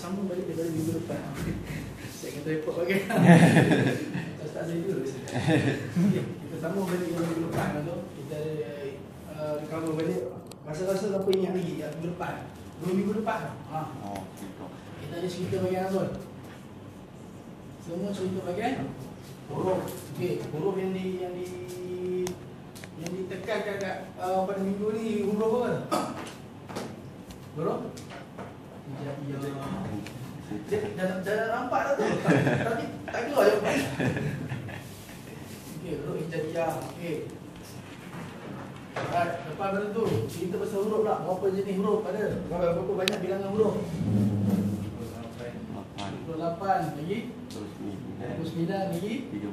sambung balik daripada minggu depan. Saya kata repot bagai. Tak saya dulu. Kita sambung balik minggu depan tu. Kita cover balik. Rasa-rasa apa ingat lagi minggu depan. 2 minggu depan. Kita ada cerita bagian apa? Semua cerita bagian huruf. Okey, huruf yang ditekan kat pada minggu ni huruf apa? Huruf? Dah nampak dah tu. Tapi tak keluar jawapan. Okey, huruf hijaiyah. Okey. Alright, lepas pada tu cerita pasal huruf pula. Berapa jenis huruf ada? Berapa banyak bilangan huruf? 28 lagi 29 lagi 30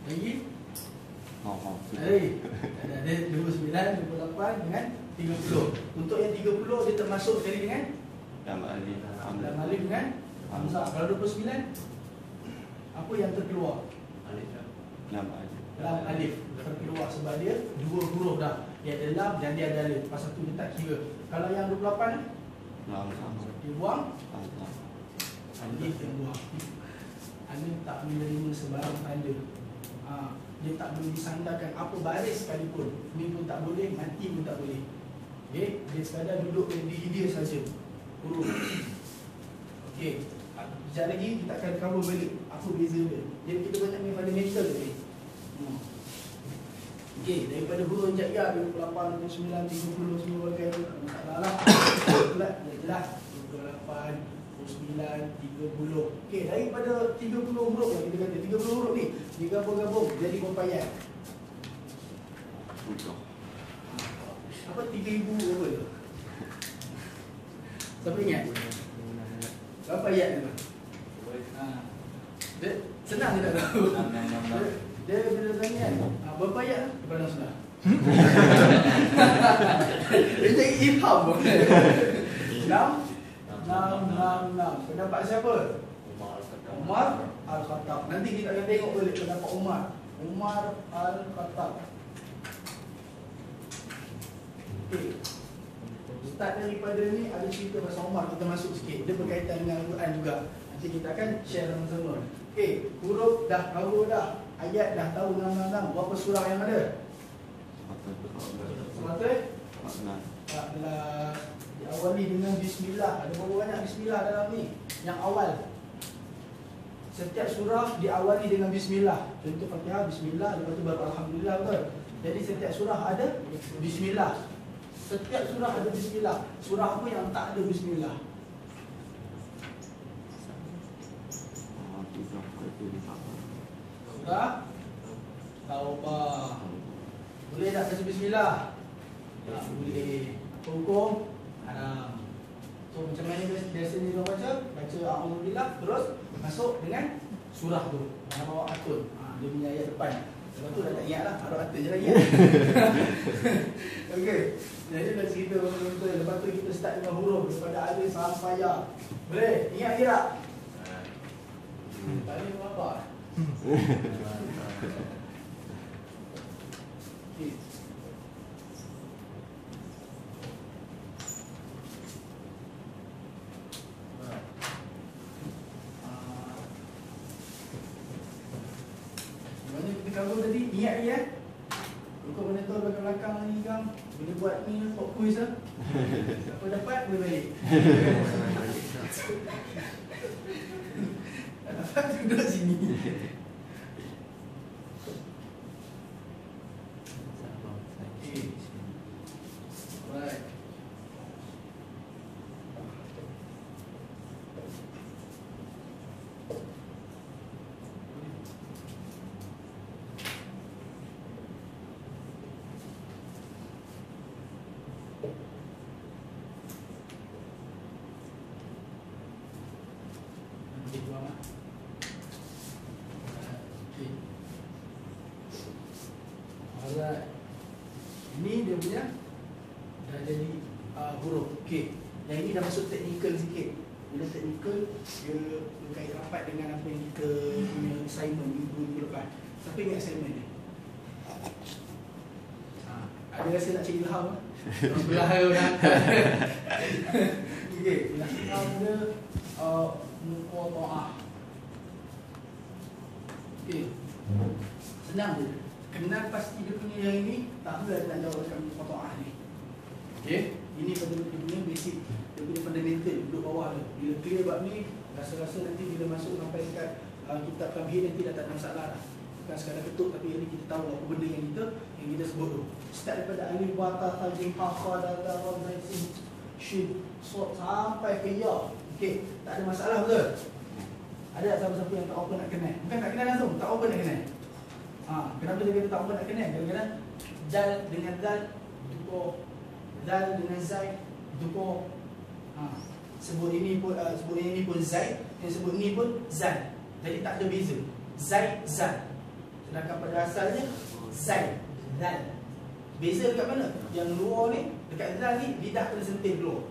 lagi ada 29, 28 dengan 30. Untuk yang 30 dia termasuk sekali dengan lam alif dengan hamzah. Kalau 29 apa yang terkeluar? Lam alif terkeluar sebab dia 2 huruf dah. Dia ada lam dan dia ada alif. Pasal tu dia tak kira. Kalau yang 28 dia buang alif yang buang. Alif tak menerima sebarang tanda. Dia tak boleh disandarkan apa baris sekalipun. Ni pun tak boleh, mati pun tak boleh. Okay? Dia sekadar duduk di dia saja. Huruf. Okey. Sekejap lagi kita akan cover balik apa beza dia. Jadi kita banyak main fundamental tadi. Okey, daripada huruf hijaiyah 28, 29, 30 semua bagai tu tak salah. Jelas 28, 29, 30. Okey, daripada 30 huruf yang kita kata 30 huruf ni digabung-gabung jadi berapa ayat? Apa 3000 apa tu? Siapa ingat? Berapa ayat tu? Dia senang je tak tahu. Dia bila tanya kan, berapa ayat tu? Depan sunnah. Dia cari ilham pun. 6. Pendapat siapa? Umar Al-Khattab. Nanti kita akan tengok balik pendapat Umar Al-Khattab. Okey. Start daripada ni ada cerita pasal Umar, kita masuk sikit. Dia berkaitan dengan Al-Quran juga. Nanti kita akan share sama-sama. Okey, huruf dah tahu dah, ayat dah tahu 6. Berapa surah yang ada? 114. Diawali dengan bismillah. Ada berapa banyak bismillah dalam ni? Yang awal. Setiap surah diawali dengan bismillah. Contoh Fatihah bismillah, lepas tu baru alhamdulillah, betul? Jadi setiap surah ada bismillah. Setiap surah ada bismillah. Surah apa yang tak ada bismillah? Surah Taubah. Boleh tak baca bismillah? Tak boleh. Apa hukum? Haram. So macam mana biasanya dia baca? Baca alhamdulillah, terus masuk dengan surah tu. Mana bawa atun. Dia punya ayat depan. Lepas tu dah tak ingat lah, harap atun je lagi. Okey. Jadi dah cerita betul-betul. Lepas tu kita start dengan huruf daripada alif sampai ya. Boleh? Ingat lagi tak? Tadi apa? Okey. Cover tadi, ingat lagi ya? Kau monitor belakang ni kan, boleh buat ni pop quiz lah. Siapa dapat, boleh balik. Tak dapat, duduk sini. Okay. Alright. Alright. Ini dia punya dah jadi huruf. Okey. Yang ini dah masuk teknikal sikit. Bila teknikal, dia berkait rapat dengan apa yang kita punya assignment minggu lepas. Siapa ingat assignment ni? Ada rasa nak cari ilham kan? Belah orang. Okey, ilham dia muqatta'ah. Okey. Senang je. Kenal pasti dia punya yang ini, tak boleh nak jawabkan muqatta'ah ni. Okey. Ini pada dia punya basic, dia punya fundamental duduk bawah tu. Bila clear bab ni, rasa-rasa nanti bila masuk sampai dekat kitab tamhid nanti dah tak ada masalah dah. Bukan sekadar ketuk, tapi ini kita tahu apa benda yang kita sebut tu. Start daripada alif wa ta ta jim ha kha da da ra zain sin shin sod sampai ke ya. Okey, tak ada masalah betul? Ada tak siapa-siapa yang tak apa nak kenal? Bukan tak kenal langsung, tak apa nak kenal. Kenapa dia kata tak apa nak kenal? Kadang-kadang dal dengan zal tukar, zal dengan zai tukar. Sebut ini pun zai, yang sebut ini pun zal. Jadi tak ada beza. Zai, zal. Sedangkan pada asalnya zai, zal. Beza dekat mana? Yang luar ni, dekat zal ni lidah kena sentuh luar.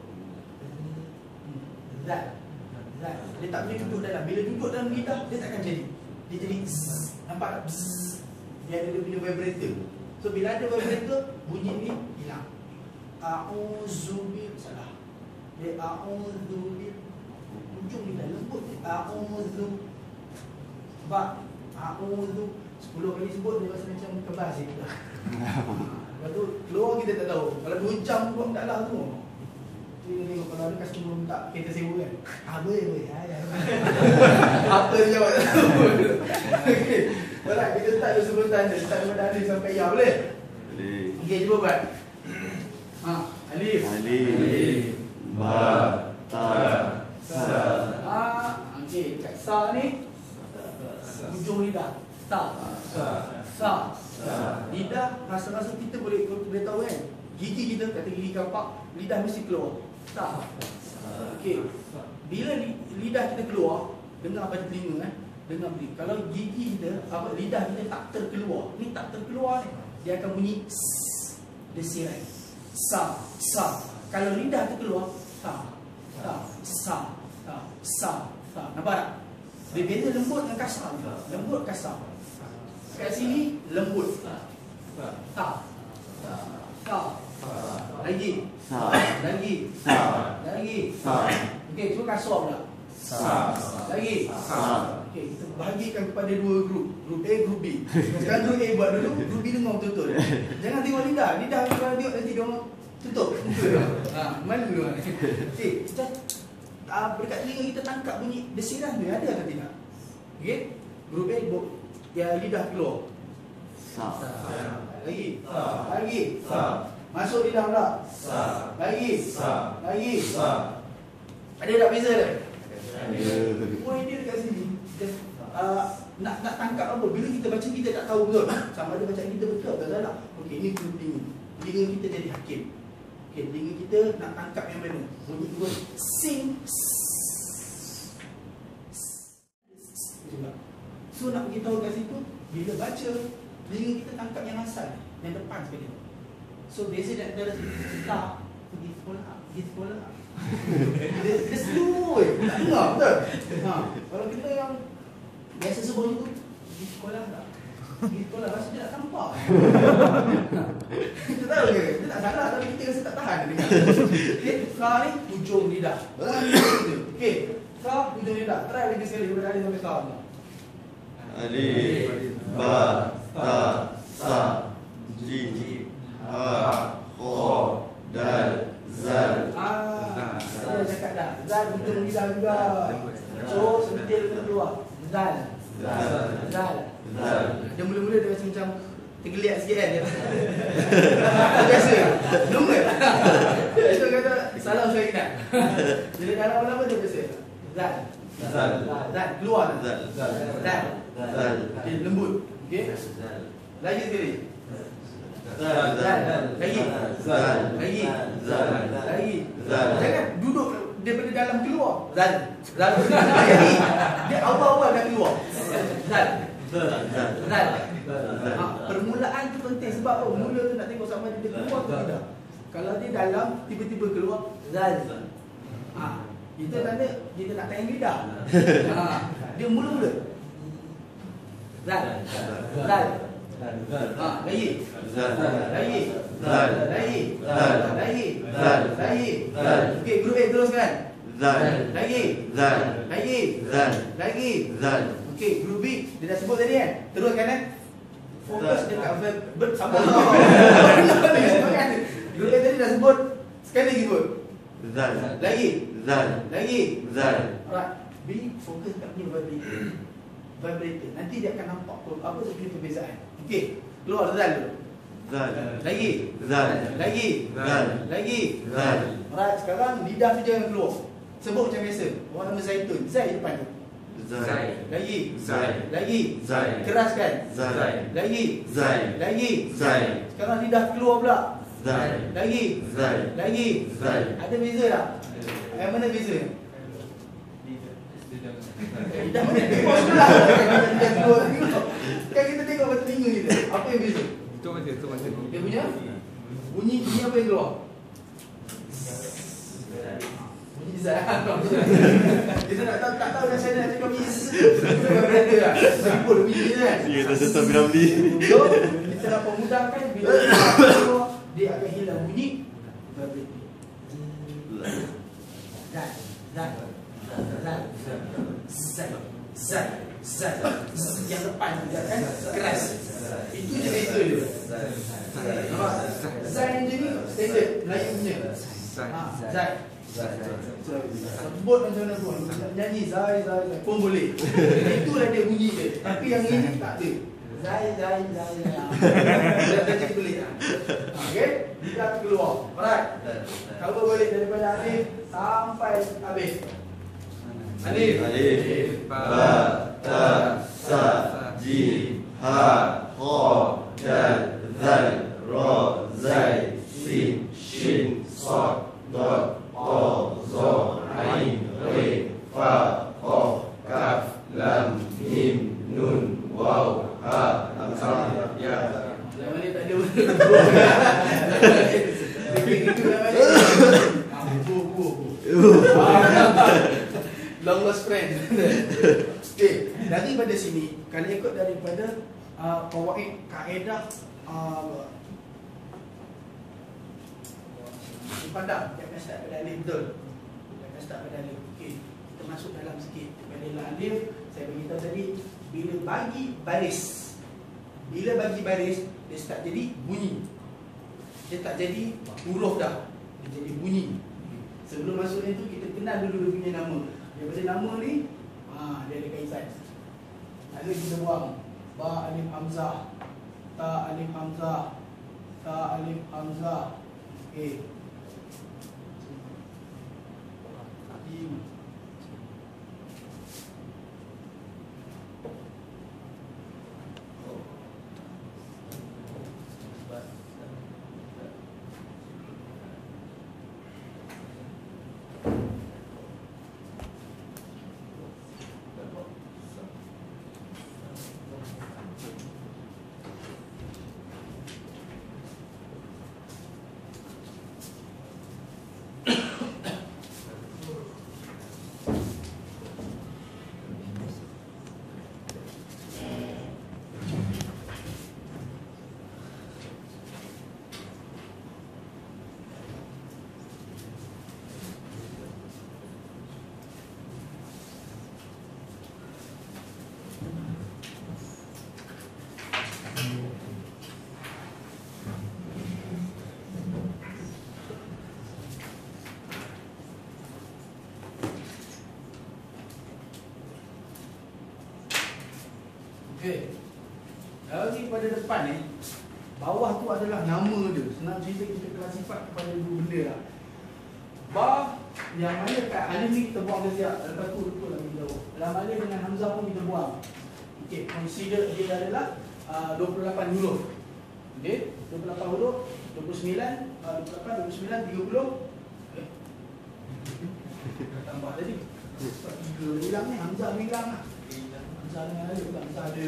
Zal. Zal. Dia tak boleh duduk dalam. Bila duduk dalam lidah, dia takkan jadi. Dia jadi zzz. Nampak tak? Bzzz. Dia ada dia punya vibrator. So bila ada vibrator, bunyi ni hilang. A'udzubil salah. Dia a'udzubil. Ujung lidah lembut. A'udzu. Ba. A'udzu. 10 kali sebut dia rasa macam kebas je. Lepas tu keluar kita tak tahu. Kalau 2 jam pun tak lah tu. Dia tengok kalau ada customer minta kereta sewa kan. Boleh. Apa dia jawab? Okey. Alright, kita start dulu sebutan dia. Start daripada alif sampai ya, boleh? Boleh. Okey, cuba buat. Alif. Ba. Ta. Sa. Okey, kat sa ni ujung lidah. Sa. Lidah, rasa-rasa kita boleh tahu kan. Gigi kita, kata gigi kapak, lidah mesti keluar. Sa. Okey. Bila lidah kita keluar, dengar pada telinga kan. Dengar beri. Kalau gigi kita, lidah kita tak terkeluar. Ni tak terkeluar ni. Dia akan bunyi s. Dia sirai. Sa. Kalau lidah terkeluar, sa. Nampak tak? Dia beza lembut dengan kasar. Lembut kasar. Kat sini lembut. Ta. Lagi. Okey, cuba kasar pula. Lagi. Okey, kita bahagikan kepada 2 grup. Grup A, grup B. Sekarang grup A buat dulu, grup B dengar betul-betul. Jangan tengok lidah. Lidah kalau tengok nanti dia orang tutup. Malu dia orang. Okey, kita dekat telinga kita tangkap bunyi desiran dia ada atau tidak? Okey. Grup A ya lidah keluar. Lagi. Masuk lidah pula. Lagi. Ada tak beza dia? Poin dia dekat sini. Nak tangkap apa? Bila kita baca kita tak tahu betul. Sama ada bacaan kita betul atau salah. Okey, ini telinga. Telinga kita jadi hakim. Okey, telinga kita nak tangkap yang mana? Bunyi tu sing. So nak beritahu kat situ, bila baca, telinga kita tangkap yang asal, yang depan sekali. So beza dan antara tak pergi sekolah. Dia slow tak dengar betul? Kalau kita yang biasa sebut tu, pergi sekolah tak? Pergi sekolah rasa dia tak tampak. Kita tahu ke? Kita tak salah tapi kita rasa tak tahan dia dengar. Okey, sa ni ujung lidah. Okey, sa ujung lidah. Try lagi sekali daripada alif sampai sa. Alif, ba, ta, sa, jim, ha, kha, dal, zal. Saya cakap dah. Zal ujung lidah juga. So sentil keluar. Zal. Dia mula-mula dia macam tergeliat sikit kan. Biasa. Normal. Itu kata salah saya ingat. Jadi dalam lama dia biasa. Zal. Keluar. Zal. Okey, lembut. Okey. Lagi sekali. Lagi. Jangan duduk daripada dalam keluar. Zal. Jadi dia awal-awal dah keluar. Zal. Permulaan tu penting sebab apa? Mula tu nak tengok sama dia keluar atau tidak. Kalau dia dalam tiba-tiba keluar zal. Kita tanda kita nak tayang lidah. Dia mula-mula. Zal. Lagi. Okey, grup A teruskan. Zal. Lagi. Zal. Lagi. Zal. Lagi. Zal. Okey, group B dia dah sebut tadi kan? Teruskan fokus dekat verb apa? Group A tadi dah sebut. Sekali lagi sebut. Zal. Lagi. Zal. Lagi. Zal. Alright. B fokus kat punya vibrator. Vibrator. Nanti dia akan nampak apa sebenarnya perbezaan. Okey, keluar Zal dulu. Zal. Lagi. Zal. Lagi. Zal. Lagi. Zal. Alright, sekarang lidah tu jangan keluar. Sebut macam biasa. Orang nama Zaitun. Zai depan tu. Zal. Lagi. Zai. Lagi. Zai. Keraskan. Zai. Lagi. Zai. Lagi. Zai. Sekarang lidah keluar pula. Zai. Lagi. Zai. Lagi. Zai. Ada beza tak? Yang mana beza? Lidah mana? Keluar pula. Lidah keluar. Kan kita tengok pada telinga kita. Apa yang beza? Itu macam Dia punya bunyi apa yang keluar? Bunyi zai. Kita tak tahu dah saya nak cakap bunyi berada tak? Simpul bunyi kan? Ya, dah tetap Ramli. So, kita nak pemudahkan bila dia keluar, dia akan hilang bunyi vibrating. Zai, zai, zai, zai, zai, zai. Yang depan dia kan keras. Itu je beza dia. Nampak? Zai yang jenis standard Melayu punya. Zai. Sebut macam mana pun. Nyanyi zai, zai, zai pun boleh. Itulah dia bunyi dia. Tapi yang ini tak ada. Zai, zai, zai, zai. Dah jadi pelik lah. Okay? Dia keluar. Alright. Cover balik daripada Alif sampai habis. Alif. Alif. Ba. Ta. Sa. Jim. Ha. Ho. Dal. Zal. Ra. Zai. Sin. Shin. Sod. Dot. To. Zo. Ain. Re. Fa. Ho. Kaf. Lam. Mim. Nun. Waw. Ha. Hamzah. Ya. Yang mana tak ada benda. Itu yang mana? Long lost friend. Okay, daripada sini kalau ikut daripada kawaid kaedah pandang dia akan start pada alif betul. Dia akan start pada alif. Okey, kita masuk dalam sikit. Pada alif saya beritahu tadi bila bagi baris. Bila bagi baris dia start jadi bunyi. Dia tak jadi huruf dah. Dia jadi bunyi. Sebelum masuk itu kita kenal dulu dia punya nama. Daripada nama ni dia ada kaitan. Ada kita buang ba alif hamzah, ta alif hamzah, ta alif hamzah. Okey. Okey. Kalau ni pada depan ni, bawah tu adalah nama dia. Senang cerita kita klasifat kepada dua benda lah. Ba yang mana kat alif ni kita buang kesiap. Lepas tu betul lagi bawah. Dalam alif dengan hamzah pun kita buang. Okey, consider dia adalah 28 huruf. Okey, 28 huruf, 29, 28, 29, 30. Tambah tadi. Sebab 3 hilang ni, hamzah hilang lah. Hamzah dengan alif tak hamzah ada.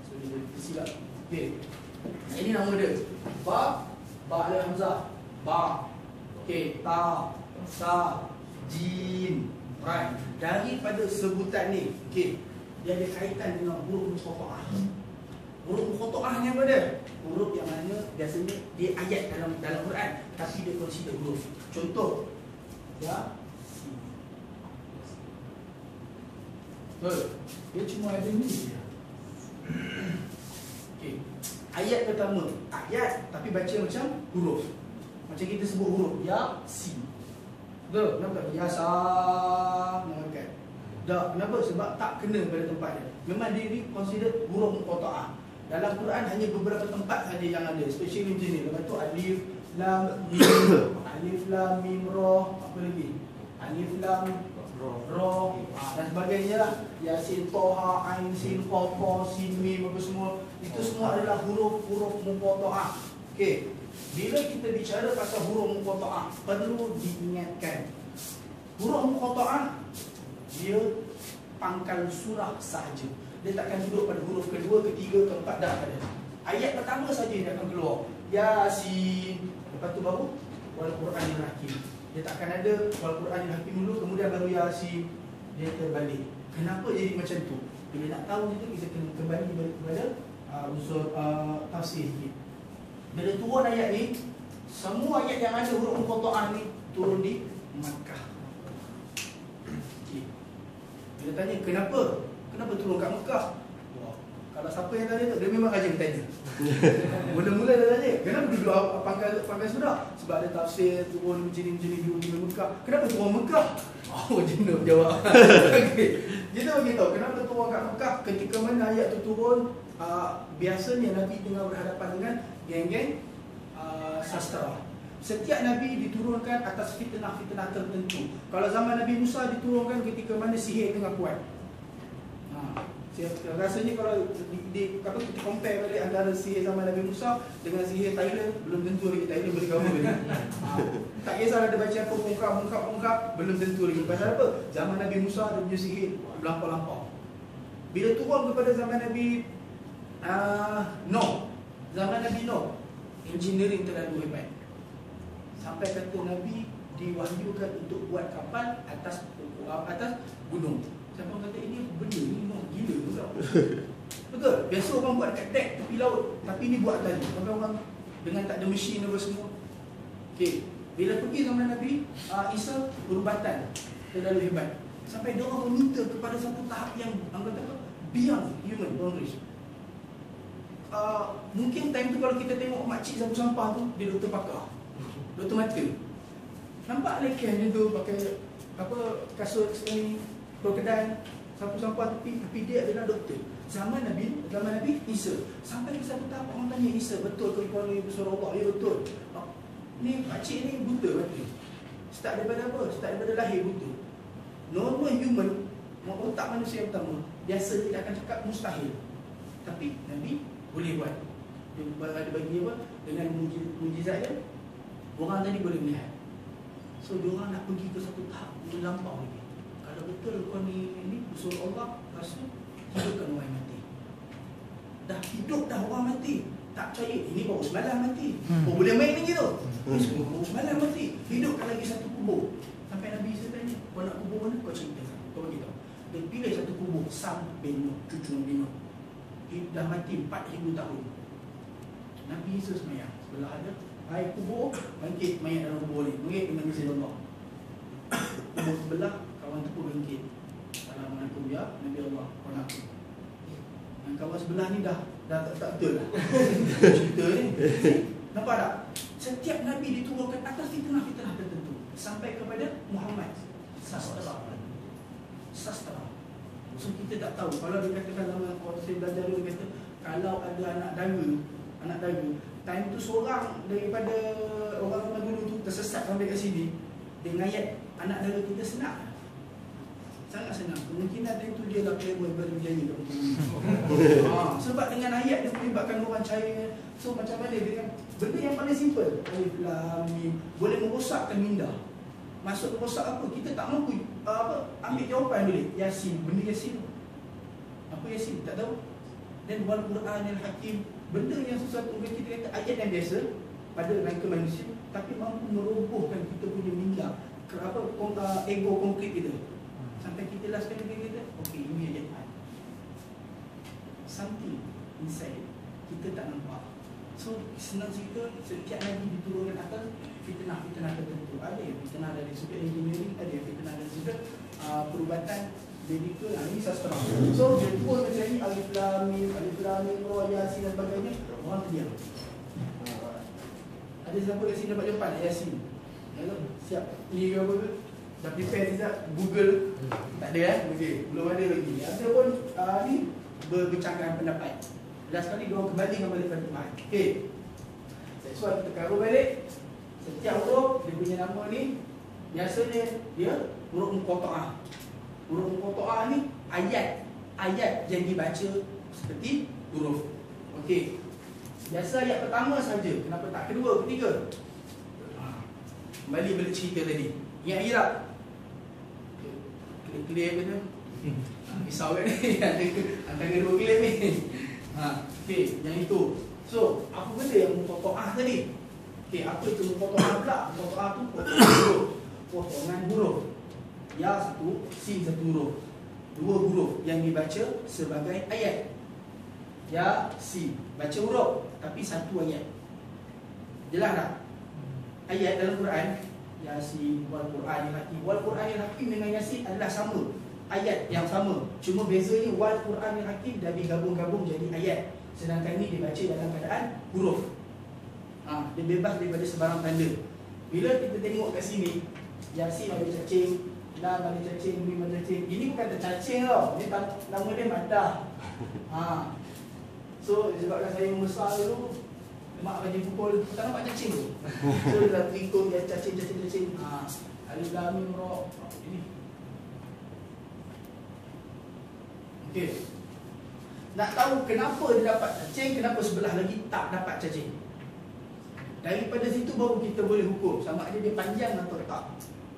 So dia tersilap. Okey. Ini nama dia. Ba, ba alif hamzah. Ba. Okey, ta, sa, jim. Right. Daripada sebutan ni, okey, dia ada kaitan dengan huruf mustafa'ah. Huruf muqatta'ah ni apa dia? Huruf yang mana biasanya dia ayat dalam Quran tapi dia consider huruf. Contoh, ya, dia cuma ada ni je. Okey. Ayat pertama, ayat tapi baca macam huruf. Macam kita sebut huruf ya, sin. Betul? Kenapa? Ya sa. Kan? Tak, kenapa? Sebab tak kena pada tempat dia. Memang dia ni consider huruf muqatta'ah. Dalam Quran hanya beberapa tempat saja yang ada, especially macam ni. Lepas tu alif lam mim, alif lam mim ra, apa lagi? Alif lam ra dan sebagainya lah. Yasin, Toha, Ain, Sin, Qaf, Sin, Mim, apa semua. Itu semua adalah huruf-huruf muqatta'ah. Okey. Bila kita bicara pasal huruf muqatta'ah, perlu diingatkan. Huruf muqatta'ah dia pangkal surah sahaja. Dia takkan duduk pada huruf kedua, ketiga, keempat, dah ada. Ayat pertama saja dia akan keluar. Yasin. Lepas tu baru wal Quranil Hakim. Dia takkan ada wal Quranil Hakim dulu, kemudian baru Yasin. Dia terbalik. Kenapa jadi macam tu? Bila nak tahu itu, kita kena kembali kepada unsur tafsir sikit. Bila turun ayat ni, semua ayat yang ada huruf muqatta'ah ni turun di Makkah. Okay. Bila tanya kenapa? Kenapa turun kat Mekah? Wah, kalau siapa yang tanya tu, dia memang rajin bertanya. Mula-mula dia tanya, kenapa duduk pangkal surah? Sebab ada tafsir turun macam ni di Mekah. Kenapa turun Mekah? Oh, jenuh jawab. Okay. Kita beritahu kenapa turun kat Mekah. Ketika mana ayat tu turun, biasanya Nabi tengah berhadapan dengan geng-geng sastra. Setiap Nabi diturunkan atas fitnah-fitnah tertentu. Kalau zaman Nabi Musa diturunkan ketika mana sihir tengah kuat. Rasanya kalau kita compare balik antara sihir zaman Nabi Musa dengan sihir Thailand, belum tentu lagi Thailand boleh cover balik. Tak kisah ada baca apa ungkap, belum tentu lagi. Pasal apa? Zaman Nabi Musa dia punya sihir melampau-lampau. Bila turun kepada zaman Nabi Nuh, zaman Nabi Nuh, engineering terlalu hebat. Sampai kata Nabi diwahyukan untuk buat kapal atas gunung. Siapa kata ini benda ni memang gila tu tau. Betul? Biasa orang buat dekat dek tepi laut, tapi ni buat tadi. Orang dengan tak ada mesin apa semua. Okey, bila pergi zaman Nabi Isa, perubatan terlalu hebat. Sampai dia orang meminta kepada satu tahap yang anggota apa? Beyond human boundaries. Mungkin time tu kalau kita tengok makcik sapu sampah tu, dia doktor pakar, doktor mata. Nampak leken dia tu pakai apa kasut ni, kedai sapu sampah tapi dia adalah doktor. Zaman Nabi Isa. Sampai ke satu tahap orang tanya Isa, betul ke kau ni bersuara Allah? Ya betul. Ni pakcik ni buta mata. Start daripada apa? Start daripada lahir buta. Normal human, otak manusia yang pertama, biasa tidak akan cakap mustahil. Tapi Nabi boleh buat. Dia bagi apa? Dengan mujizat dia, orang tadi boleh melihat. So dia orang nak pergi ke satu tahap melampau lagi. Kalau betul kau ni bersuara Allah, Rasul hidupkan orang mati. Dah hidup dah orang mati. Tak percaya, ini baru semalam mati. Oh boleh main lagi tu. Ini semua baru semalam mati. Hidupkan lagi satu kubur. Sampai Nabi Isa tanya, kau nak kubur mana? Kau cerita. Kau beritahu. Dia pilih satu kubur, Sam bin Nuh, cucu Nabi Nuh. Dah mati 4,000 tahun. Nabi Isa semayang sebelah ada, hai kubur, bangkit mayat dalam kubur ni. Bangkit dengan izin Allah. Kubur sebelah, kawan tu pun bangkit. Assalamualaikum ya Nabi Allah, kau nak aku. Dan kawan sebelah ni dah tak betul lah. Cerita ni. Nampak tak? Setiap Nabi diturunkan atas fitnah-fitnah tertentu. Sampai kepada Muhammad, sastra. So kita tak tahu. Kalau dia katakan dalam saya belajar dia kata, kalau ada anak dara, time tu seorang daripada orang dulu tu tersesat sampai kat sini, dia ngayat anak dara kita senang. Sangat senang. Kemungkinan time tu dia dah playboy berjanji kat bumi. Sebab dengan ayat dia melibatkan orang percaya. So macam mana dengan benda yang paling simple, alif lam mim, boleh merosakkan minda. Masuk rosak apa? Kita tak mampu ambil jawapan boleh. Yasin, benda Yasin. Apa Yasin? Tak tahu. Dan wal Quranil Hakim, benda yang sesuatu kita kata ayat yang biasa pada rangka manusia, tapi mampu merobohkan kita punya minda, ego konkret kita. Sampai kita last kali kita, okey, ini ayat. Something inside kita tak nampak. So senang cerita, setiap Nabi diturunkan atas fitnah-fitnah tertentu. Ada yang fitnah dari sudut engineering, ada yang fitnah dari sudut perubatan medical. Ini sastra. So dia pun macam ni, alif lam mim, ra, yasin dan sebagainya, orang terdiam. Ada siapa kat sini dapat jawapan yasin? Siap. Ni apa ke? Dah prepare tidak? Google? Tak ada Okey, belum ada lagi. Ada pun ni berbincangkan pendapat. Last sekali diorang kembali dengan balik pada Tuhan. Okey. That's why kita karut balik. Setiap huruf dia punya nama ni biasanya dia huruf muqatta'ah. Huruf muqatta'ah ni ayat yang dibaca seperti huruf. Okey. Biasa ayat pertama saja. Kenapa tak kedua, ketiga? Kembali balik cerita tadi. Ingat lagi tak? Clear apa tu? Risau kan ni antara dua klaim ni. Okey, yang itu. So, apa benda yang muqatta'ah tadi? Okey, apa itu muqatta'ah pula? Muqatta'ah tu potongan huruf. Ya satu, sin satu huruf. Dua huruf yang dibaca sebagai ayat. Ya, sin. Baca huruf tapi satu ayat. Jelas tak? Ayat dalam Quran, Yasin, wal Quranil Hakim. Wal Quranil Hakim dengan Yasin adalah sama. Ayat yang sama. Cuma bezanya wal Quranil Hakim dah digabung-gabung jadi ayat. Sedangkan ini dibaca dalam keadaan huruf. Dia bebas daripada sebarang tanda. Bila kita tengok kat sini, Yasin ada cacing, Lam ada cacing, Mim ada cacing. Ini bukan tercacing tau. Ini nama dia madah. So sebabkan saya membesar dulu, mak bagi pukul, tak nampak cacing tu. So dia dah terikut dia cacing. Alif lam mim ra. Ini. Okey. Nak tahu kenapa dia dapat cacing, kenapa sebelah lagi tak dapat cacing. Daripada situ baru kita boleh hukum sama ada dia panjang atau tak.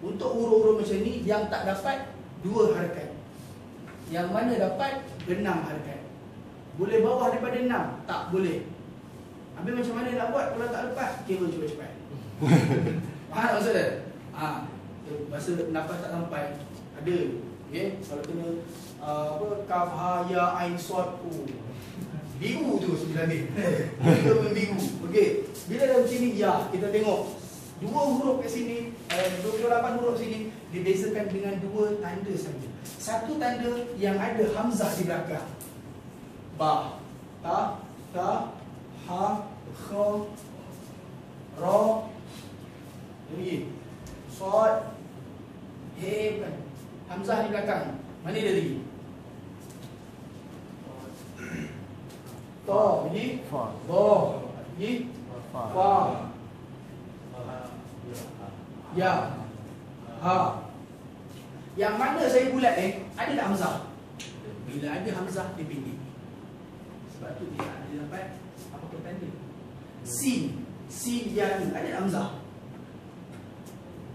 Untuk huruf-huruf macam ni yang tak dapat 2 harakat. Yang mana dapat 6 harakat. Boleh bawah daripada 6? Tak boleh. Habis macam mana nak buat kalau tak dapat? Kira cuba cepat. Faham tak maksud dia? Masa nafas tak sampai ada. Okey, kalau kena kaf ha ya ain sad biru tu sebenarnya. Kita membiru. Okey, bila dah macam ni ya, kita tengok 2 huruf kat sini, 28 huruf sini dibezakan dengan 2 tanda saja. Satu tanda yang ada hamzah di belakang. Ba, ta, ha, kha, ra, ini, sad, he, bukan. Hamzah di belakang. Mana dia lagi? Ta, ini, ba, ini, fa, ya, ha. Yang mana saya bulat ada tak hamzah? Bila ada hamzah, dia pendek. Sebab tu dia ada dapat apa tanda? Sin yang ada hamzah.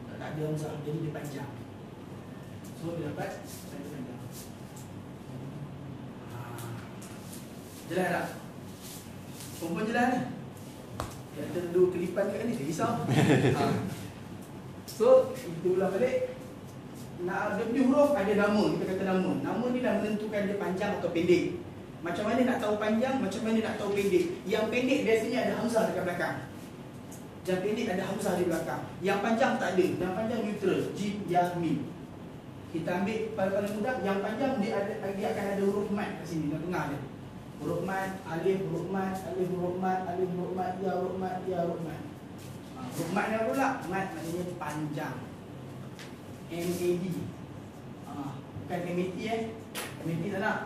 Tak ada hamzah, jadi dia panjang. So dia dapat tanda panjang. Jelas tak? Perempuan jelas ni? Yang terlalu kelipan kat ni, dia risau. So, kita ulang balik. Nak dia punya huruf ada nama, kita kata nama. Nama ni dah menentukan dia panjang atau pendek. Macam mana nak tahu panjang, macam mana nak tahu pendek. Yang pendek biasanya ada hamzah dekat belakang. Yang pendek ada hamzah di belakang. Yang panjang tak ada. Yang panjang neutral, jim, ya, mim. Kita ambil paling mudah, yang panjang dia akan ada huruf mat kat sini, di tengah dia. Huruf mat, alif, huruf mat, alif, huruf mat, alif, huruf mat, ya, huruf mat, ya, huruf mat. Huruf mat ni apa pula? Mat maknanya panjang. M-A-D. Bukan M-A-T M-A-T tak nak.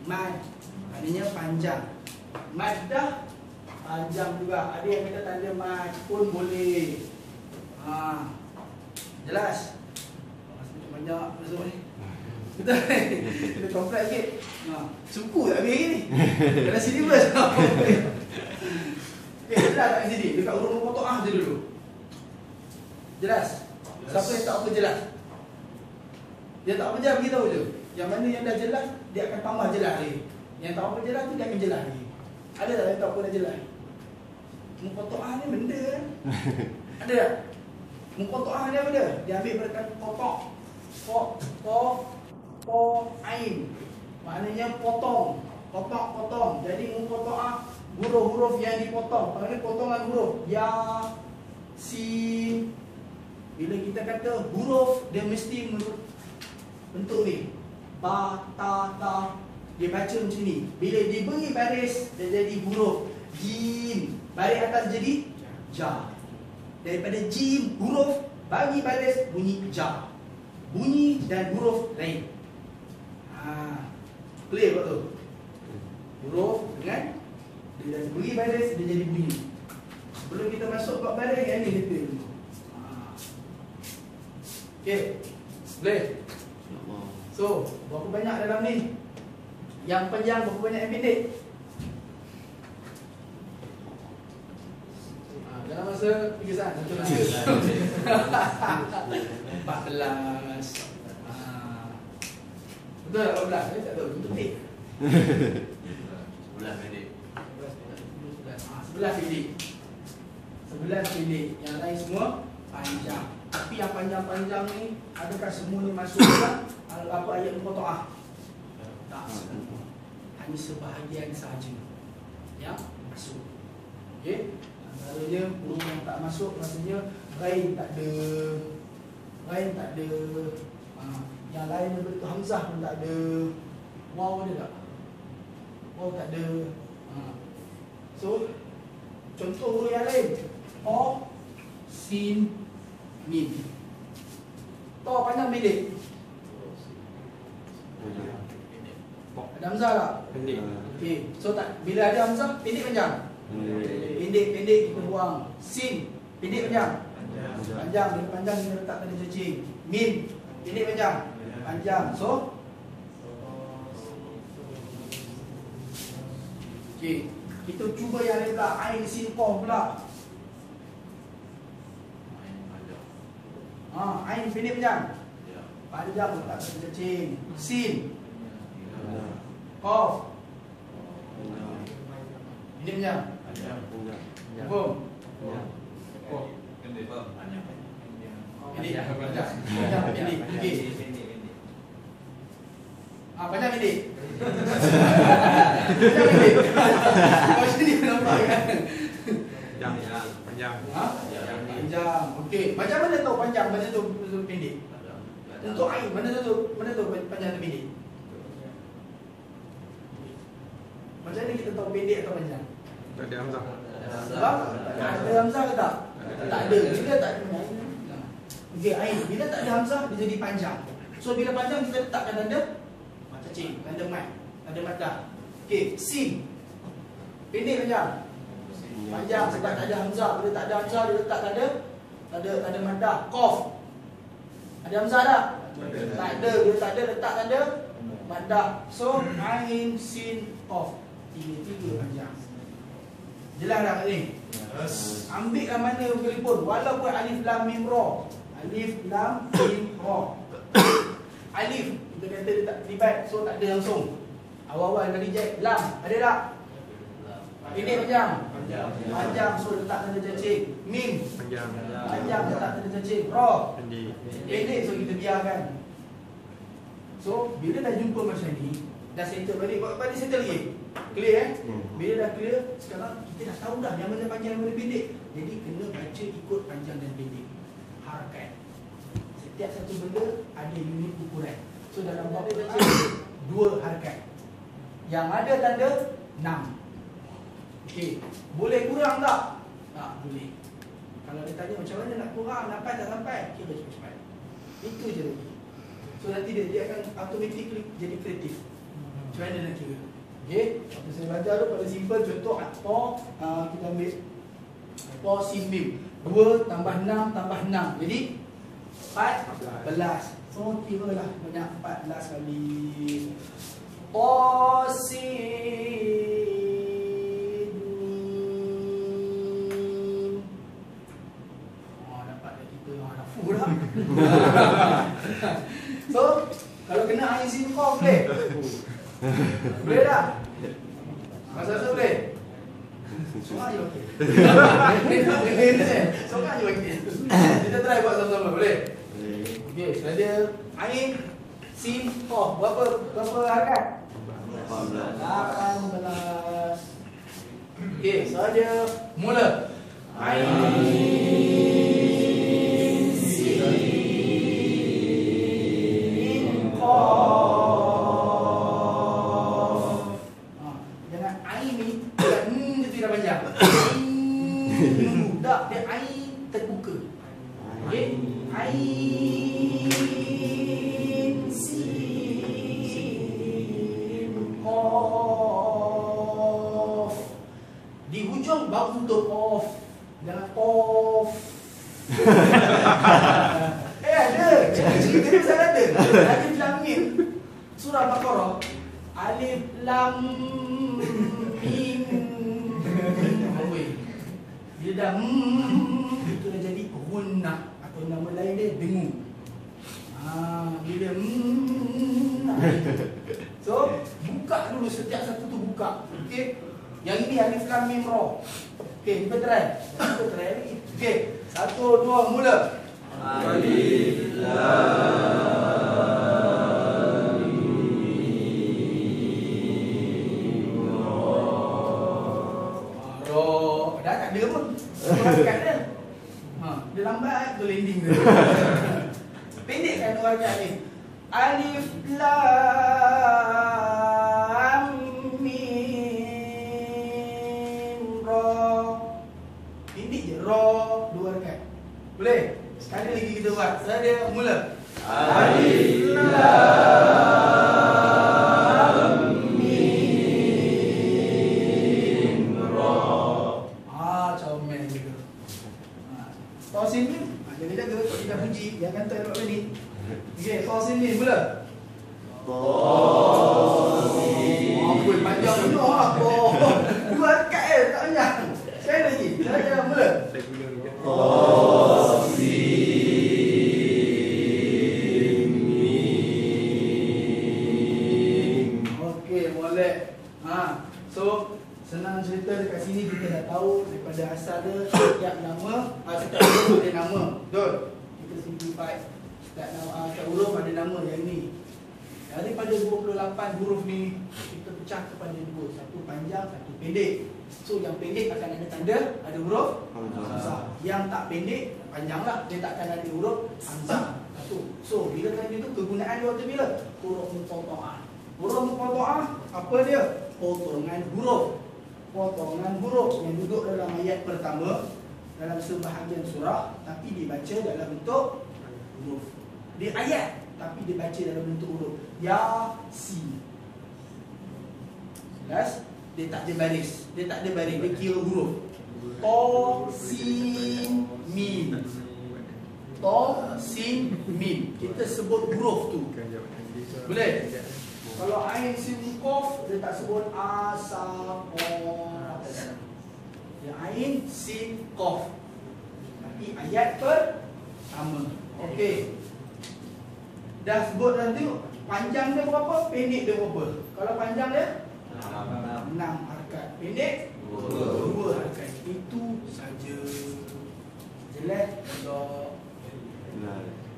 Mad maknanya panjang. Maddah panjang juga. Ada yang kata tanda mad pun boleh. Jelas? Macam banyak masuk ni. Betul? Kita kompleks sikit. Suku tak habis ni. Dalam syllabus. Jelas tak di sini? Dekat huruf muqatta'ah je dulu. Jelas? Siapa yang tak apa jelas? Dia tak apa jelas, beritahu je. Yang mana yang dah jelas, dia akan tambah jelas lagi. Yang tak apa jelas tu, dia akan jelas lagi. Ada tak yang tak apa dah jelas? Muqatta'ah ni benda kan? Ada tak? Muqatta'ah ni apa dia? Dia ambil berkata kotak. Ain. Maknanya potong. Potong. Jadi muqatta'ah huruf-huruf yang dipotong. Apa ni potongan huruf? Ya, sin. Bila kita kata huruf, dia mesti bentuk ni. Ba, ta, ta. Dia baca macam ni. Bila dia beri baris, dia jadi huruf. Jim. Baris atas jadi ja. Daripada jim, huruf, bagi baris, bunyi ja. Bunyi dan huruf lain. Clear tak tu? Huruf dengan dia dah beri baris, dia jadi bunyi. Sebelum kita masuk bab baris, yang ni detail dulu. Okey. Boleh? So, berapa banyak dalam ni? Yang panjang, berapa banyak yang pendek? Dalam masa 3 saat, 1 masa 14. Betul tak 14? Saya tak tahu, itu penting. 11 pendek. 11 pendek. 11 pendek. Yang lain semua panjang. Tapi yang panjang-panjang ni, adakah semua ni masuk dalam apa ayat muqatta'ah? Tak semua. Hanya sebahagian sahaja yang masuk. Okey? Antaranya huruf yang tak masuk, maksudnya ghain tak ada. Ghain tak ada. Yang lain dia bentuk hamzah pun tak ada. Waw ada tak? Waw tak ada. So, contoh huruf yang lain. O, sin, mim. To panjang pendek? Ada hamzah tak? Pendek. Okey. So tak, bila ada hamzah, pendek panjang? Pendek kita buang. Sin, pendek panjang? Panjang. Bila panjang kita letak tanda cacing. Mim, pendek panjang? Panjang. So okey, kita cuba yang letak ain sin qaf pula. Ain pendek panjang? Panjang letak tanda cacing. Sin, qaf, pendek panjang? Faham? Pendek faham? Panjang. Pendek, panjang. Panjang, pendek. Okey. Panjang pendek. Panjang pendek. Macam ni nampak kan? Panjang. Panjang. Okey. Macam mana tahu panjang, mana tahu pendek? Untuk ain, mana tahu panjang atau pendek? Macam mana kita tahu pendek atau panjang? Tak ada hamzah. Sebab ada hamzah ke tak? Tak ada. Bila tak ada okey, ain. Bila tak ada hamzah, dia jadi panjang. So bila panjang kita letakkan tanda cacing, tanda mat, tanda maddah. Okey, sin. Pendek panjang? Panjang sebab tak ada hamzah. Bila tak ada hamzah, dia letak tanda maddah. Qaf. Ada hamzah tak? Tak ada. Bila tak ada, letak tanda maddah. So ain, sin, qaf. Tiga panjang. Jelas tak ni? Yes. Ambil lah mana sekalipun. Walaupun alif lam mim ra. Alif lam mim ra. Alif kita kata dia tak terlibat, so tak ada langsung. Awal-awal kali reject lam, ada tak? Pendek panjang? Panjang, so letak tanda cacing. Mim panjang, letak tanda cacing. Ra pendek, so kita biarkan. So bila dah jumpa macam ni, dah settle balik, balik settle lagi. Clear Bila dah clear, sekarang kita dah tahu dah yang mana panjang, yang mana pendek. Jadi kena baca ikut panjang dan pendek. Harakat. Setiap satu benda ada unit ukuran. So dalam bab baca 2 harakat. Yang ada tanda 6. Okey, boleh kurang tak? Tak boleh. Kalau dia tanya macam mana nak kurang, sampai tak sampai, kira cepat-cepat. Itu je lagi. So nanti dia akan automatically jadi kreatif. Macam mana nak kira? Okey, apa saya belajar tu pada simple. Contoh kita ambil po sin mim. 2 tambah 6 tambah 6. Jadi 14. So kira lah banyak 14 kali. Po sin mim. Dapat dah kita hafal dah. So kalau kena ain sin qaf boleh? Boleh tak? Masa tu boleh? Semua je okey. Semua je okey. Kita try buat sama-sama, boleh? Okey, sudah ada ain sin qaf. Berapa harakat? 18. Okey, saja mula. Ain sin qaf. Jangan ain ni dia tidak panjang. Tak, dia ain terbuka. Okey, ain sin qaf. Di hujung baru tutup qaf. Jangan qaf. Ada. Cerita dia saya ada. Alif lam mim. Surah Baqarah. Alif lam mim. Dia dah itu dah jadi gunnah atau nama lain dia dengung. Bila so buka dulu setiap satu tu buka. Okey. Yang ini alif lam mim ra. Okey, kita try. Kita try lagi. Okey. 1 2 mula. Alif lam mim ra. Dah tak ada pun. Kat dia. Dia lambat tu landing dia. Pendekkan dua rakaat ni. Alif lam mim ra. Pendek je ra dua rakaat. Boleh? Sekali lagi kita buat. Saya mula. Alif lam mim ra. Comel juga. Tosin ni, jaga-jaga kalau kita puji, yang kata elok tadi. Okey, tosin ni mula. Tosin. Apa panjang ni apa? Dua rakaat tak panjang. Sekali lagi. Saya mula. Tosin mim. Okey, boleh. So senang cerita dekat sini kita dah tahu daripada asal dia setiap nama, setiap huruf ada nama. Betul? Kita simplify. Setiap huruf ada nama yang ni. Daripada 28 huruf ni kita pecah kepada dua, satu panjang, satu pendek. So yang pendek akan ada tanda, ada huruf hamzah. Yang tak pendek, panjanglah, dia tak akan ada huruf hamzah. Satu. So bila tadi tu kegunaan dia waktu bila? Huruf muqatta'ah. Huruf muqatta'ah apa dia? Potongan huruf. Potongan huruf yang duduk dalam ayat pertama dalam sebahagian surah tapi dibaca dalam bentuk huruf. Di ayat tapi dibaca dalam bentuk huruf. Yasin. Jelas? Dia tak ada baris. Dia tak ada baris. Dia kira huruf. To, sin, mim. To, sin, mim. Kita sebut huruf tu. Boleh? Kalau ain sin qaf dia tak sebut asaqaf. Dia ain sin qaf. Tapi ayat pertama. Okey. Dah sebut nanti panjang dia berapa, pendek dia berapa. Kalau panjang dia 6 harakat, pendek 2 harakat. Itu saja. Jelas?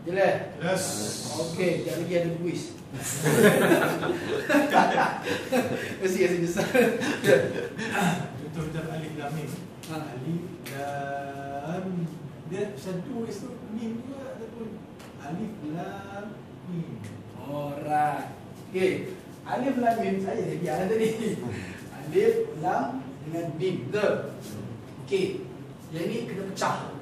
Jelas? Yes. Okey, sekejap lagi ada kuis. Mesti kasi besar. Contoh macam alif lam mim. Alif lam, dia satu itu mim juga ataupun alif lam mim. Alright. Okey. Alif lam mim saya dah biar tadi. Alif lam dengan mim. Betul? Okey. Yang ni kena pecah.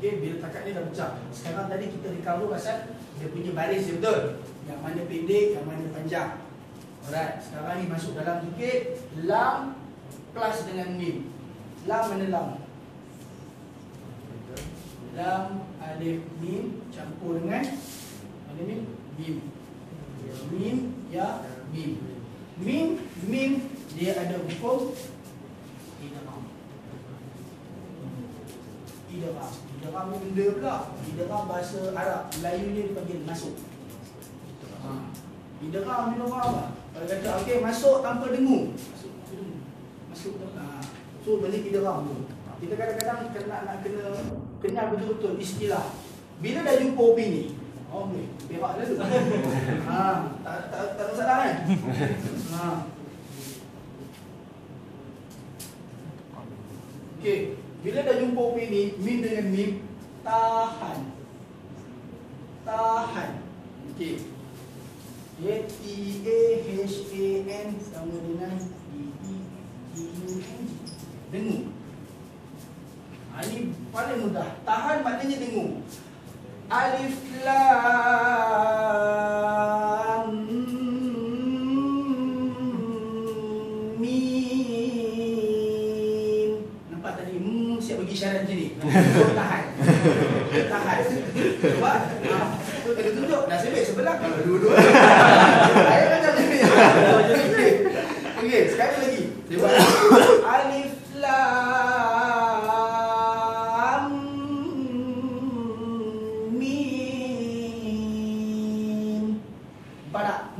Okey, bila takat ni dah pecah. Sekarang tadi kita recover pasal dia punya baris dia, betul? Yang mana pendek, yang mana panjang. Alright, sekarang ni masuk dalam sikit. Lam plus dengan mim. Lam mana lam? Lam, alif, mim campur dengan mana mim? Mim. Mim, ya, mim. Mim dia ada hukum idgham. Idgham ni benda pula. Idgham bahasa Arab, Melayu ni dipanggil masuk. Idgham ni apa? Kalau kata okey masuk tanpa dengung. Masuk tanpa. So benda idgham tu. Kita kadang-kadang nak kena kenal betul-betul istilah. Bila dah jumpa opini, oh ni berak lalu. Tak masalah kan? Okey, bila dah jumpa OP ni, mim dengan mim, tahan. Okey. TAHAN sama dengan DEUNG. Dengung. Ini paling mudah. Tahan maknanya dengung. Alif lam mim. Nampak tadi siap bagi isyarat macam ni. Tahan. Cuba. Tu kena tunjuk. Dah sebut sebelah. Kalau dua-dua. Saya macam ni. Okey, sekali lagi. Cuba. Alif lam mim. Nampak tak?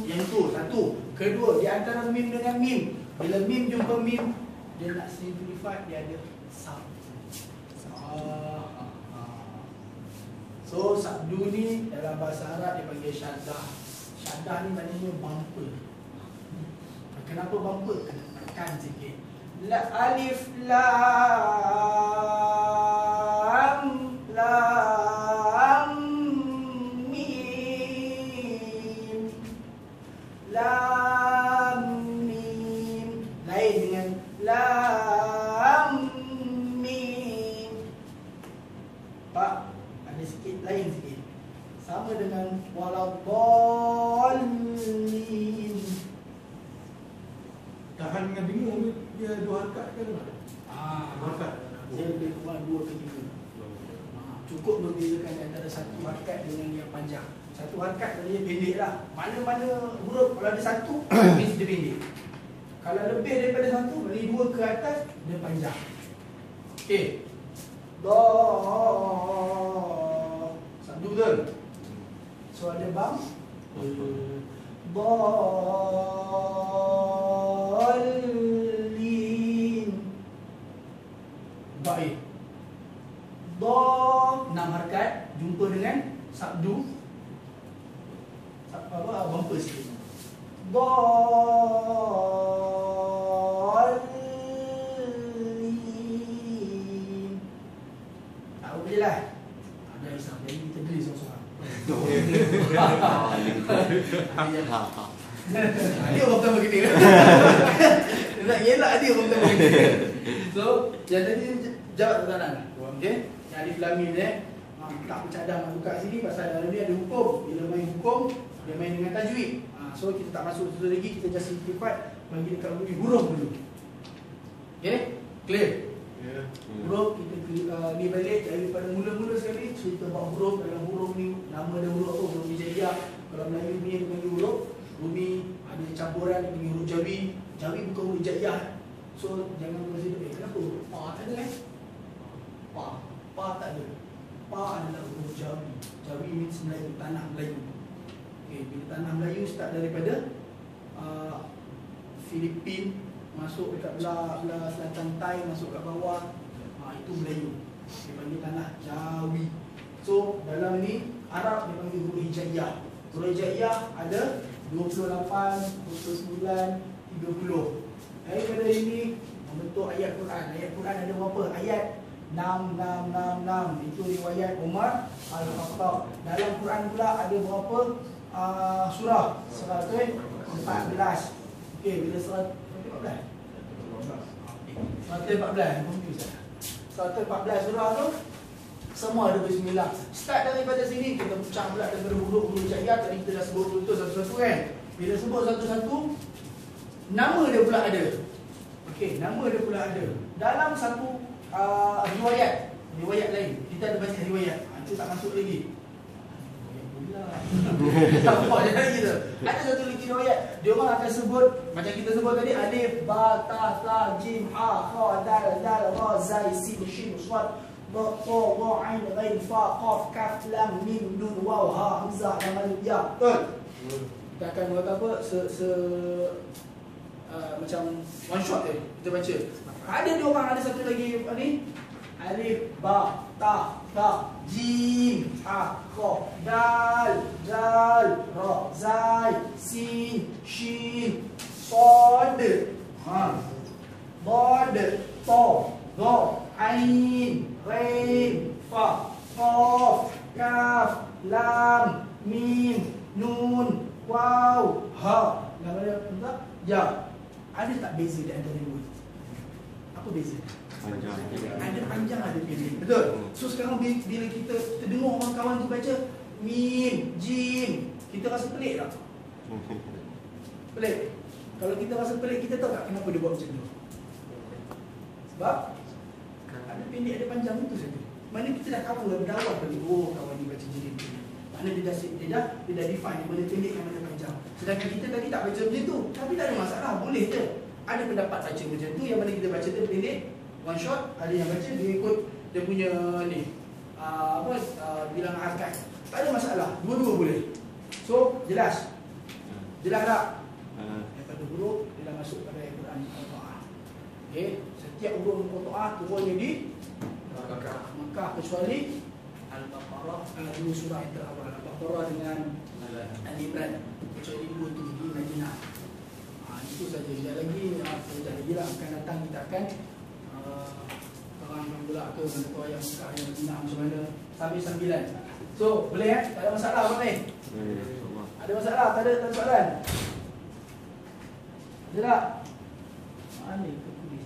Yang tu satu. Kedua, di antara mim dengan mim. Bila mim jumpa mim, dia nak simplify, dia ada sab. So sabdu ni dalam bahasa Arab dia panggil syaddah. Syaddah ni maknanya bumper. Kenapa bumper? Kena tekan sikit. Alif lam mim. Lam mim. Lain dengan lam mim. Pak, ada sikit lain sikit. Sama dengan waladdallin. Tahan dengan bingung ni, dia dua harakat ke tak? Harakat. Saya lebih kurang 2 ke 3. Cukup membezakan antara satu harakat dengan yang panjang. Satu harakat dia pendek lah. Mana-mana huruf kalau ada satu, mesti dia pendek. Kalau lebih daripada satu, dari 2 ke atas, dia panjang. Okey. Sabdu betul? So ada bang. Dallin. Baik. Do 6 harakat jumpa dengan sabdu. Bumper sikit. Dallin. Tahu je lah. Ada risau. Jadi kita beli seorang-seorang. Dia orang pertama kita. Nak elak dia orang pertama kita. So, yang tadi jawab soalan. Okey. Yang alif lam mim ni tak bercadang nak buka sini pasal dalam ni ada hukum. Bila main hukum, dia main dengan tajwid. So kita tak masuk situ lagi, kita just simplify bagi dekat bunyi huruf dulu. Okey? Clear? Ya. Huruf kita ni balik daripada mula-mula sekali cerita bab huruf. Dalam huruf ni nama dia huruf apa? Huruf hijaiyah. Kalau Melayu punya dia panggil huruf Rumi, ada campuran dia panggil huruf Jawi. Jawi bukan huruf hijaiyah. So jangan berasa kenapa huruf pa tak ada kan? Pa tak ada. Pa adalah huruf Jawi. Jawi means Melayu, tanah Melayu. Okay, bila tanah Melayu start daripada Filipin, masuk dekat belah selatan Thai, masuk kat bawah, itu Melayu. Dia panggil tanah Jawi. So dalam ni Arab dia panggil huruf hijaiyah. Huruf hijaiyah ada 28, 29, 30. Daripada ini membentuk ayat Quran. Ayat Quran ada berapa? Ayat 6. Itu riwayat Umar Al-Khattab. Dalam Quran pula ada berapa surah? 114. Okey, bila 114? 114, confuse. 114 surah tu semua ada bismillah. Start daripada sini, kita pecah pula daripada huruf-huruf hijaiyah. Tadi kita dah sebut betul satu-satu kan. Bila sebut satu-satu, nama dia pula ada. Okey, nama dia pula ada. Dalam satu riwayat lain, kita ada banyak riwayat. Itu tak masuk lagi. Nampak je lagi tu. Ada satu lagi riwayat, dia orang akan sebut macam kita sebut tadi, alif, ba, ta, tha, jim, ha, kha, dal, ra, zai, sin, shin, swad, ba, ta, wa, ain, ghain, fa, qaf, kaf, lam, mim, nun, waw, ha, hamzah, lam, alif, ya. Betul? Kita akan buat apa? Macam one shot dia kita baca. Ada dia orang ada satu lagi ni, Alif, ba, ta, jim, ha, kha, dal, zal, ra, zai, sin, shin, sad, ha, dad, ta, dha, ain, ghain, fa, qaf, kaf, lam, mim, nun, waw, ha. Nama dia apa? Ya. Ada tak beza di antara dua? Apa beza? Panjang. Ada panjang, ada pendek. Betul? So sekarang bila kita terdengar orang kawan tu baca mim, jim, kita rasa pelik tak? Pelik. Kalau kita rasa pelik, kita tahu tak kenapa dia buat macam tu? Sebab ada pendek, ada panjang, itu saja. Mana kita dah cover lebih awal tadi. Oh, kawan ni baca jilid ni. Mana dia dah define mana pendek dan mana panjang. Sedangkan kita tadi tak baca macam tu. Tapi tak ada masalah, boleh je. Ada pendapat baca macam tu, yang mana kita baca tu pendek, one shot. Ada yang baca dia ikut dia punya ni bilangan harkat. Tak ada masalah, dua-dua boleh. So, jelas? Jelas tak? Daripada huruf, dia dah masuk pada Al-Quran Al-Qur'an. Okay? Setiap huruf Al-Quran turunnya di Makkah kecuali Al-Baqarah, dua surah yang terawal, Al-Baqarah dengan Al-Imran, kecuali dua tu di Madinah. Itu saja. Sekejap lagi lah akan datang, kita akan terangkan pula ke mana tu ayat Makkah yang Madinah macam mana sambil sambilan. So boleh tak ada masalah apa ni? Ada masalah? Tak ada soalan? Ada tak? Mana ke tulis?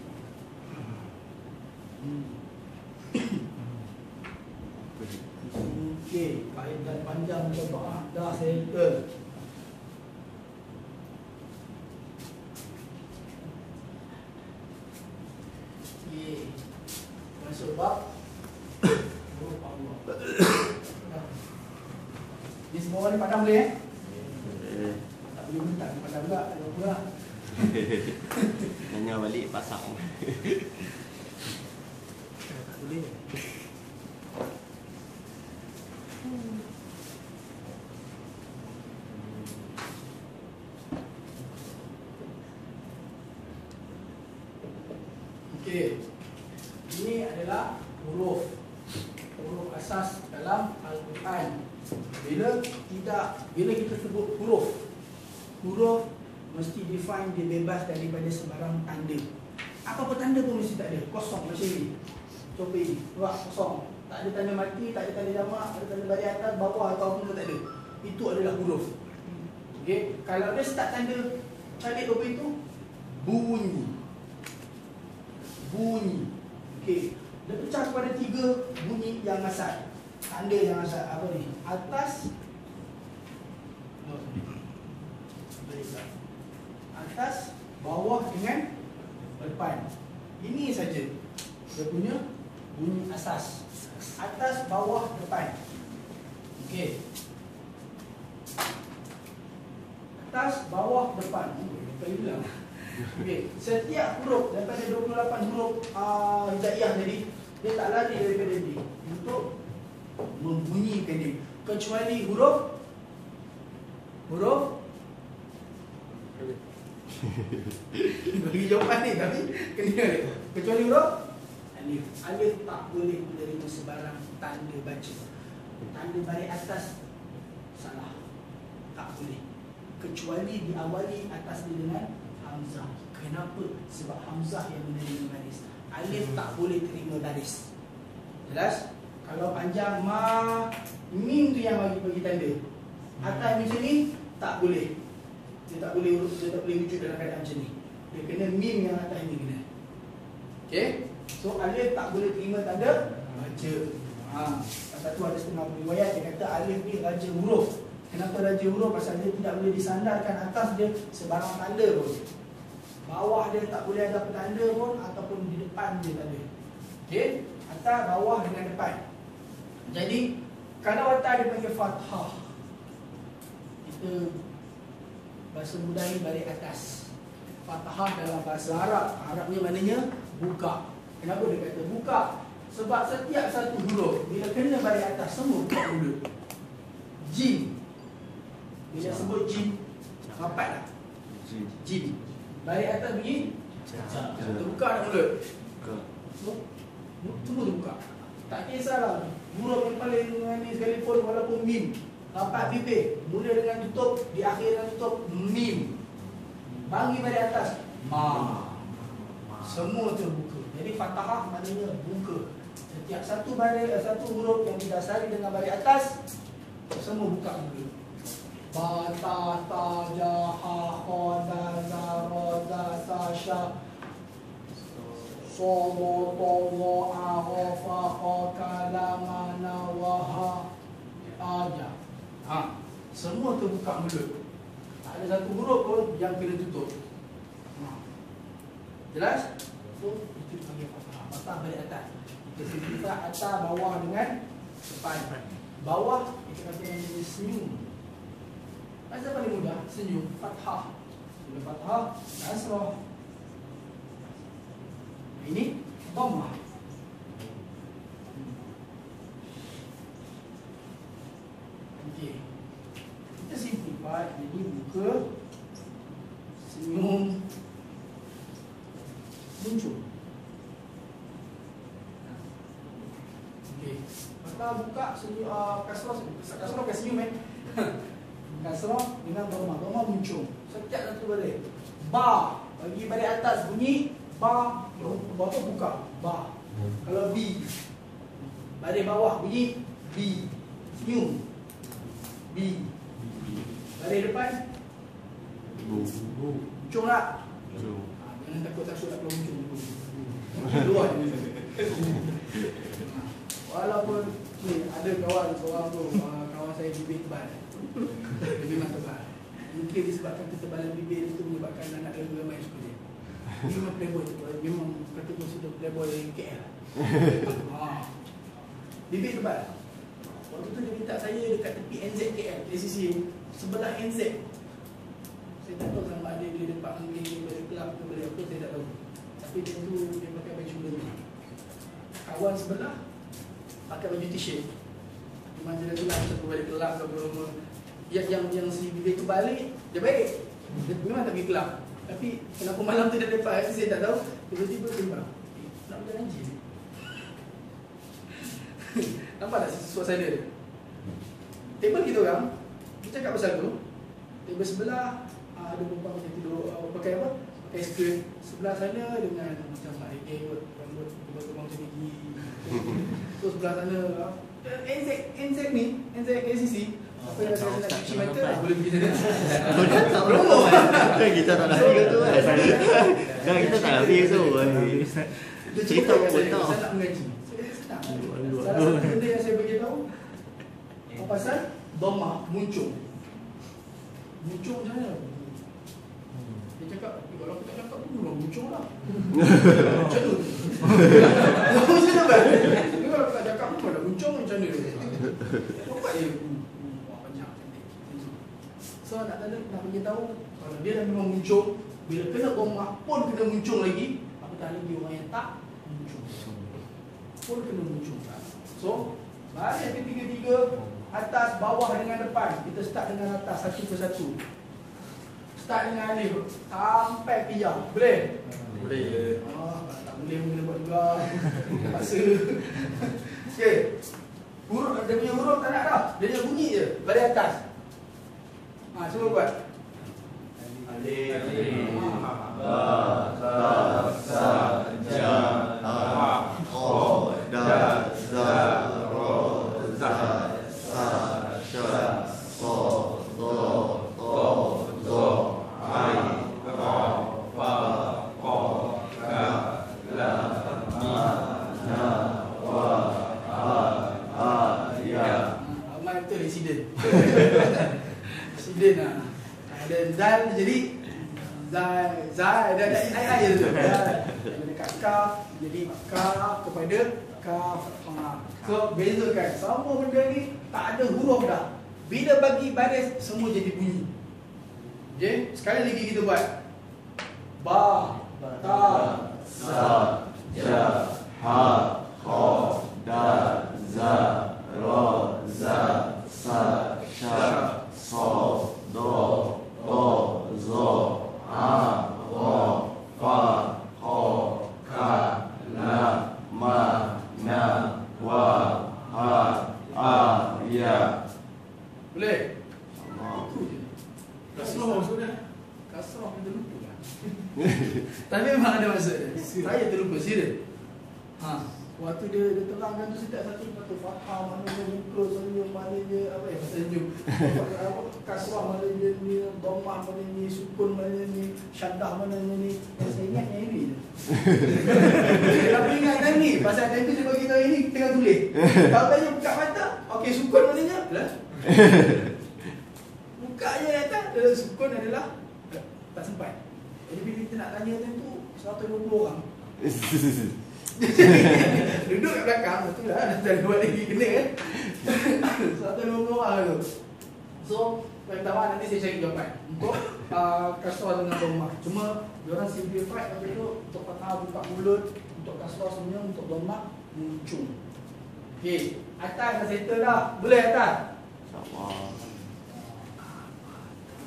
Okey, kaitan panjang doa dah settle. Okey. Masuk bab Allah. Ni semua orang ni padam boleh tak boleh minta ni padam pula, ada pula. Tanya balik pasang. Tak boleh. Okey. Ini adalah huruf asas dalam Al-Quran. Bila kita sebut huruf mesti define, dia bebas daripada sembarang tanda. Apa-apa tanda pun mesti tak ada, kosong macam ni. Coba ini, buat kosong. Tak ada tanda mati, tak ada tanda jamak, tak ada tanda baris atas, bawah atau apa pun tak ada. Itu adalah huruf. Okey, kalau dia start tanda cari apa itu? Bunyi. Okey, dia pecah kepada 3 bunyi yang asal. Tanda yang asal apa ni? Atas, bawah dengan depan. Ini saja dia punya bunyi asas. Atas, bawah, depan. Okey. Atas, bawah, depan. Depan hilang. Okey, setiap huruf daripada 28 huruf hijaiyah tadi, dia tak lari daripada dia untuk membunyikan dia, kecuali huruf bagi jawapan ni tapi kena dia. Kecuali huruf alif tak boleh menerima sebarang tanda baca. Tanda baris atas salah, tak boleh, kecuali diawali atas dia dengan hamzah. Kenapa? Sebab hamzah yang menerima baris. Alif tak boleh terima baris. Jelas? Kalau panjang ma, mim tu yang bagi tanda. Atas macam ni tak boleh. Dia tak boleh wujud dalam keadaan macam ni. Dia kena mim yang atas ni kena. Okey? So alif tak boleh terima tanda baca. Pasal tu ada setengah riwayat dia kata alif ni raja huruf. Kenapa raja huruf? Pasal dia tidak boleh disandarkan atas dia sebarang tanda pun. Bawah dia tak boleh ada petanda pun, ataupun di depan dia tak ada. Okey? Atas, bawah dengan depan. Jadi kalau atas dia panggil fathah, kita bahasa mudah ni baris atas. Fathah dalam bahasa Arab, Arabnya maknanya buka. Kenapa dia kata buka? Sebab setiap satu huruf bila kena baris atas semua buka mulut. Jim, bila sebut jim, rapat tak? Jim baris atas bunyi terbuka tak mulut? Semua terbuka. Tak kisahlah huruf yang paling ni sekalipun walaupun mim. Rapat bibir, mula dengan tutup, di akhir dengan tutup mim. Bagi pada atas ma. Semua terbuka. Jadi fathah maknanya buka. Setiap satu huruf yang didasari dengan baris atas semua buka muka. Ba, ta, ta, ja, ha, kha, da, za, ra, za, sa, sya, so, do, to, wo, a, ro, fa, kha, ka, la, ma, na, wa, ha, a, ja. Semua terbuka mulut. Tak ada satu huruf pun yang kena tutup. Jelas? So, itu dipanggil fathah. Fathah balik atas. Kita simplifikasi atas, bawah dengan depan. Bawah kita kata yang jenis senyum. Macam paling mudah, senyum, fathah. Bila fathah, kasrah. Ini dhammah. Okey. Kita simplify, jadi buka, senyum, muncul. Okey. Fathah buka, senyum, kasrah ke senyum kasrah dengan dhammah. Dhammah muncul. Setiap satu baris. Ba, bagi baris atas bunyi ba, bawah buka ba. Kalau b, baris bawah bunyi b. Senyum b. Baris depan Bu. muncul tak? Jangan takut tak keluar muncul. Keluar je. Walaupun ni ada kawan seorang tu, kawan saya bibir tebal. Dia memang tebal. Mungkin disebabkan ketebalan bibir itu menyebabkan anak dia ramai suka dia. Dia memang playboy tu. Memang kata pun sudah playboy dari KL. Bibir tebal. Waktu tu dia minta saya dekat tepi NZ KL, ACC sebelah NZ. Saya tak tahu sama ada dia dapat mungkin dari kelab ke beli apa, saya tak tahu. Tapi dia tu dia pakai baju lama. Kawan sebelah pakai baju t-shirt. Memang dia bilang aku balik kelab ke rumah. Yang si bibir tu balik, dia baik. Dia memang tak pergi kelab. Tapi kenapa malam tu dia lepas, saya tak tahu. Tiba-tiba sembang, nak berjalan haji. Nampak tak suasana dia? Table kita orang, kita cakap pasal tu. Table sebelah ada perempuan macam tidur, pakai apa? Pakai skirt. Sebelah sana dengan macam nak rambut tebal-tebal macam gigi. So sebelah sana NZ ni, NZ ACC. Apa yang saya nak cuci mata, boleh pergi sana. Tak promo kan? Kita tak nak habis tu kan? Kan kita tak habis tu. Dia Cerita cerita pun saya tahu. nak mengaji. Saya senang. Salah satu benda yang saya bagi tahu pasal dhammah muncul. Muncul macam mana? Dia cakap, kalau aku tak cakap pun belum muncul lah. Macam tu. Macam tu kan? Dia kalau aku tak cakap pun dah muncul macam mana dia? Nampak dia? Wah banyak cantik. So nak bagi tahu, kalau dia dah memang muncul, bila kena dhammah pun kena muncul lagi. Apatah lagi orang yang tak muncul pun kena muncul. So baris ketiga-tiga, atas, bawah dengan depan. Kita start dengan atas satu persatu. Start dengan alif sampai ke ya. Boleh? Boleh. Tak boleh kena buat juga. Paksa. Okey. Huruf, dia punya huruf tak nak dah. Dia punya bunyi je. Baris atas. Cuba buat. Alif, ba, ta, sa, ja, ha, kha, da, za, ra, za, sa, sya, so, do, to, zo, ai, ra, fa, qa, ka, la, ma, na, wa, a, ya. Amal tu residen. Residen lah. Ada zal jadi zal ada ai je tu. Dekat kaf jadi kaf kepada kaf. Bezakan semua benda ni tak ada huruf dah. Bila bagi baris semua jadi bunyi. Okey, sekali lagi kita buat. Ba, ta, Sa, ja, ha, kha, da, za, ra, za, sa, sya, so, do, to, zo, a, wa, fa, kha, ka, la, ma, na, Wa. Ha. Ya. Boleh? Sama. Itu je. Kasrah maksudnya. Kasrah kita lupa kan? Tapi memang ada maksud dia. Saya terlupa, serius. Waktu dia terangkan tu setiap satu kata fathah, maknanya muka, maknanya apa ya, bahasa senyum. Kasrah maknanya ni, dhammah maknanya ni, sukun maknanya ni, syaddah maknanya ni. Saya ingat yang ini je. Tapi ingatkan ni, pasal time tu dia bagi tahu ini tengah tulis. Kalau tanya buka mata, okey sukun maknanya lah. Buka je kata, sukun adalah tak sempat. Jadi bila kita nak tanya tu 120 orang. Duduk kat belakang, betul lah, dah buat lagi kena kan. 120 orang tu. So, pertama nanti saya cari jawapan untuk kasrah dengan dhammah. Cuma diorang simplify apa itu untuk fathah buka mulut, untuk kasrah senyum, untuk dhammah muncung. Okey, atas dah settle dah. Boleh atas? Sama.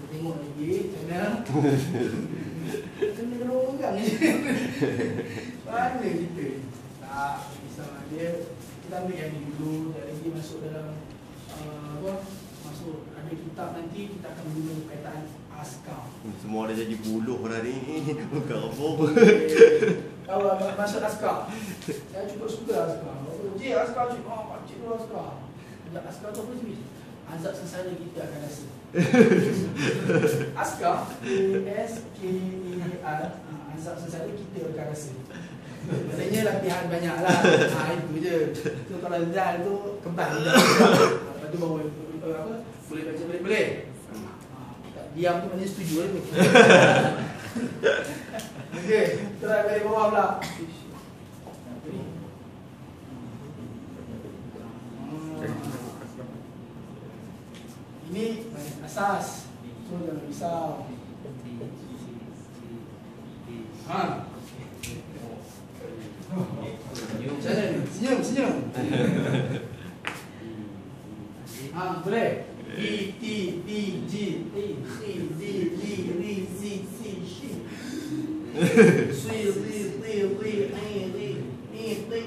Tengok lagi, kena kena orang pegang je. Mana kita? Tak, misalnya dia, kita ambil yang ni dulu, dan lagi masuk dalam masuk ada kitab nanti, kita akan guna perkataan askar. Semua dah jadi buluh dah ni. Bukan apa. Kalau masuk askar, saya cukup suka askar. Cik, askar cik, pakcik dulu askar. Sekejap, askar tu apa sih? Azab sengsara kita akan rasa. Askar, A-S-K-A-R, azab sengsara kita akan rasa. Maksudnya latihan banyak lah. Itu je. So kalau Zal tu kebal. Lepas tu baru apa? Boleh baca boleh. Tak diam tu maknanya setuju lah. Okey, try balik bawah pula. Ini asas. So jangan risau. Senyum. Boleh. E, T, D, G, A, C, D, D, R, C, C, Sh. Sui, Ri, Ri, Ri, Ai, Ri, Ni, Ti,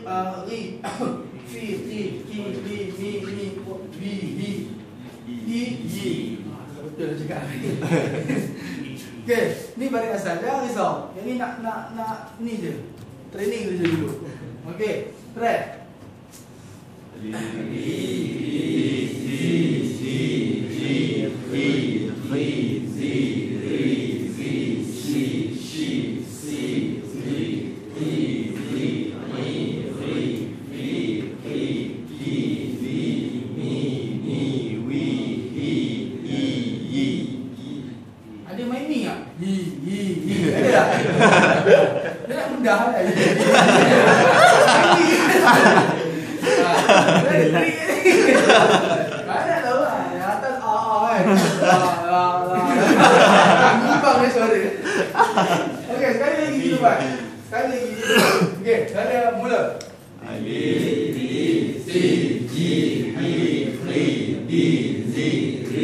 Ri, Fi, Ti, Ki, Li, Mi, Mi, Vi, Vi, I, Yi. Betul lah cakap. Okey, ni balik asal. Jangan risau. Yang ni nak ni je. Training je dulu. Okey, try. Ada main ni tak? Ada tak? Dia nak mudah lah. Banyak tahu lah. Yang atas kan. Ngibang dia suara. Okey, sekali lagi kita buat. Okey, sekali mula. Alif, B, C, G, H, I, D, Z, R,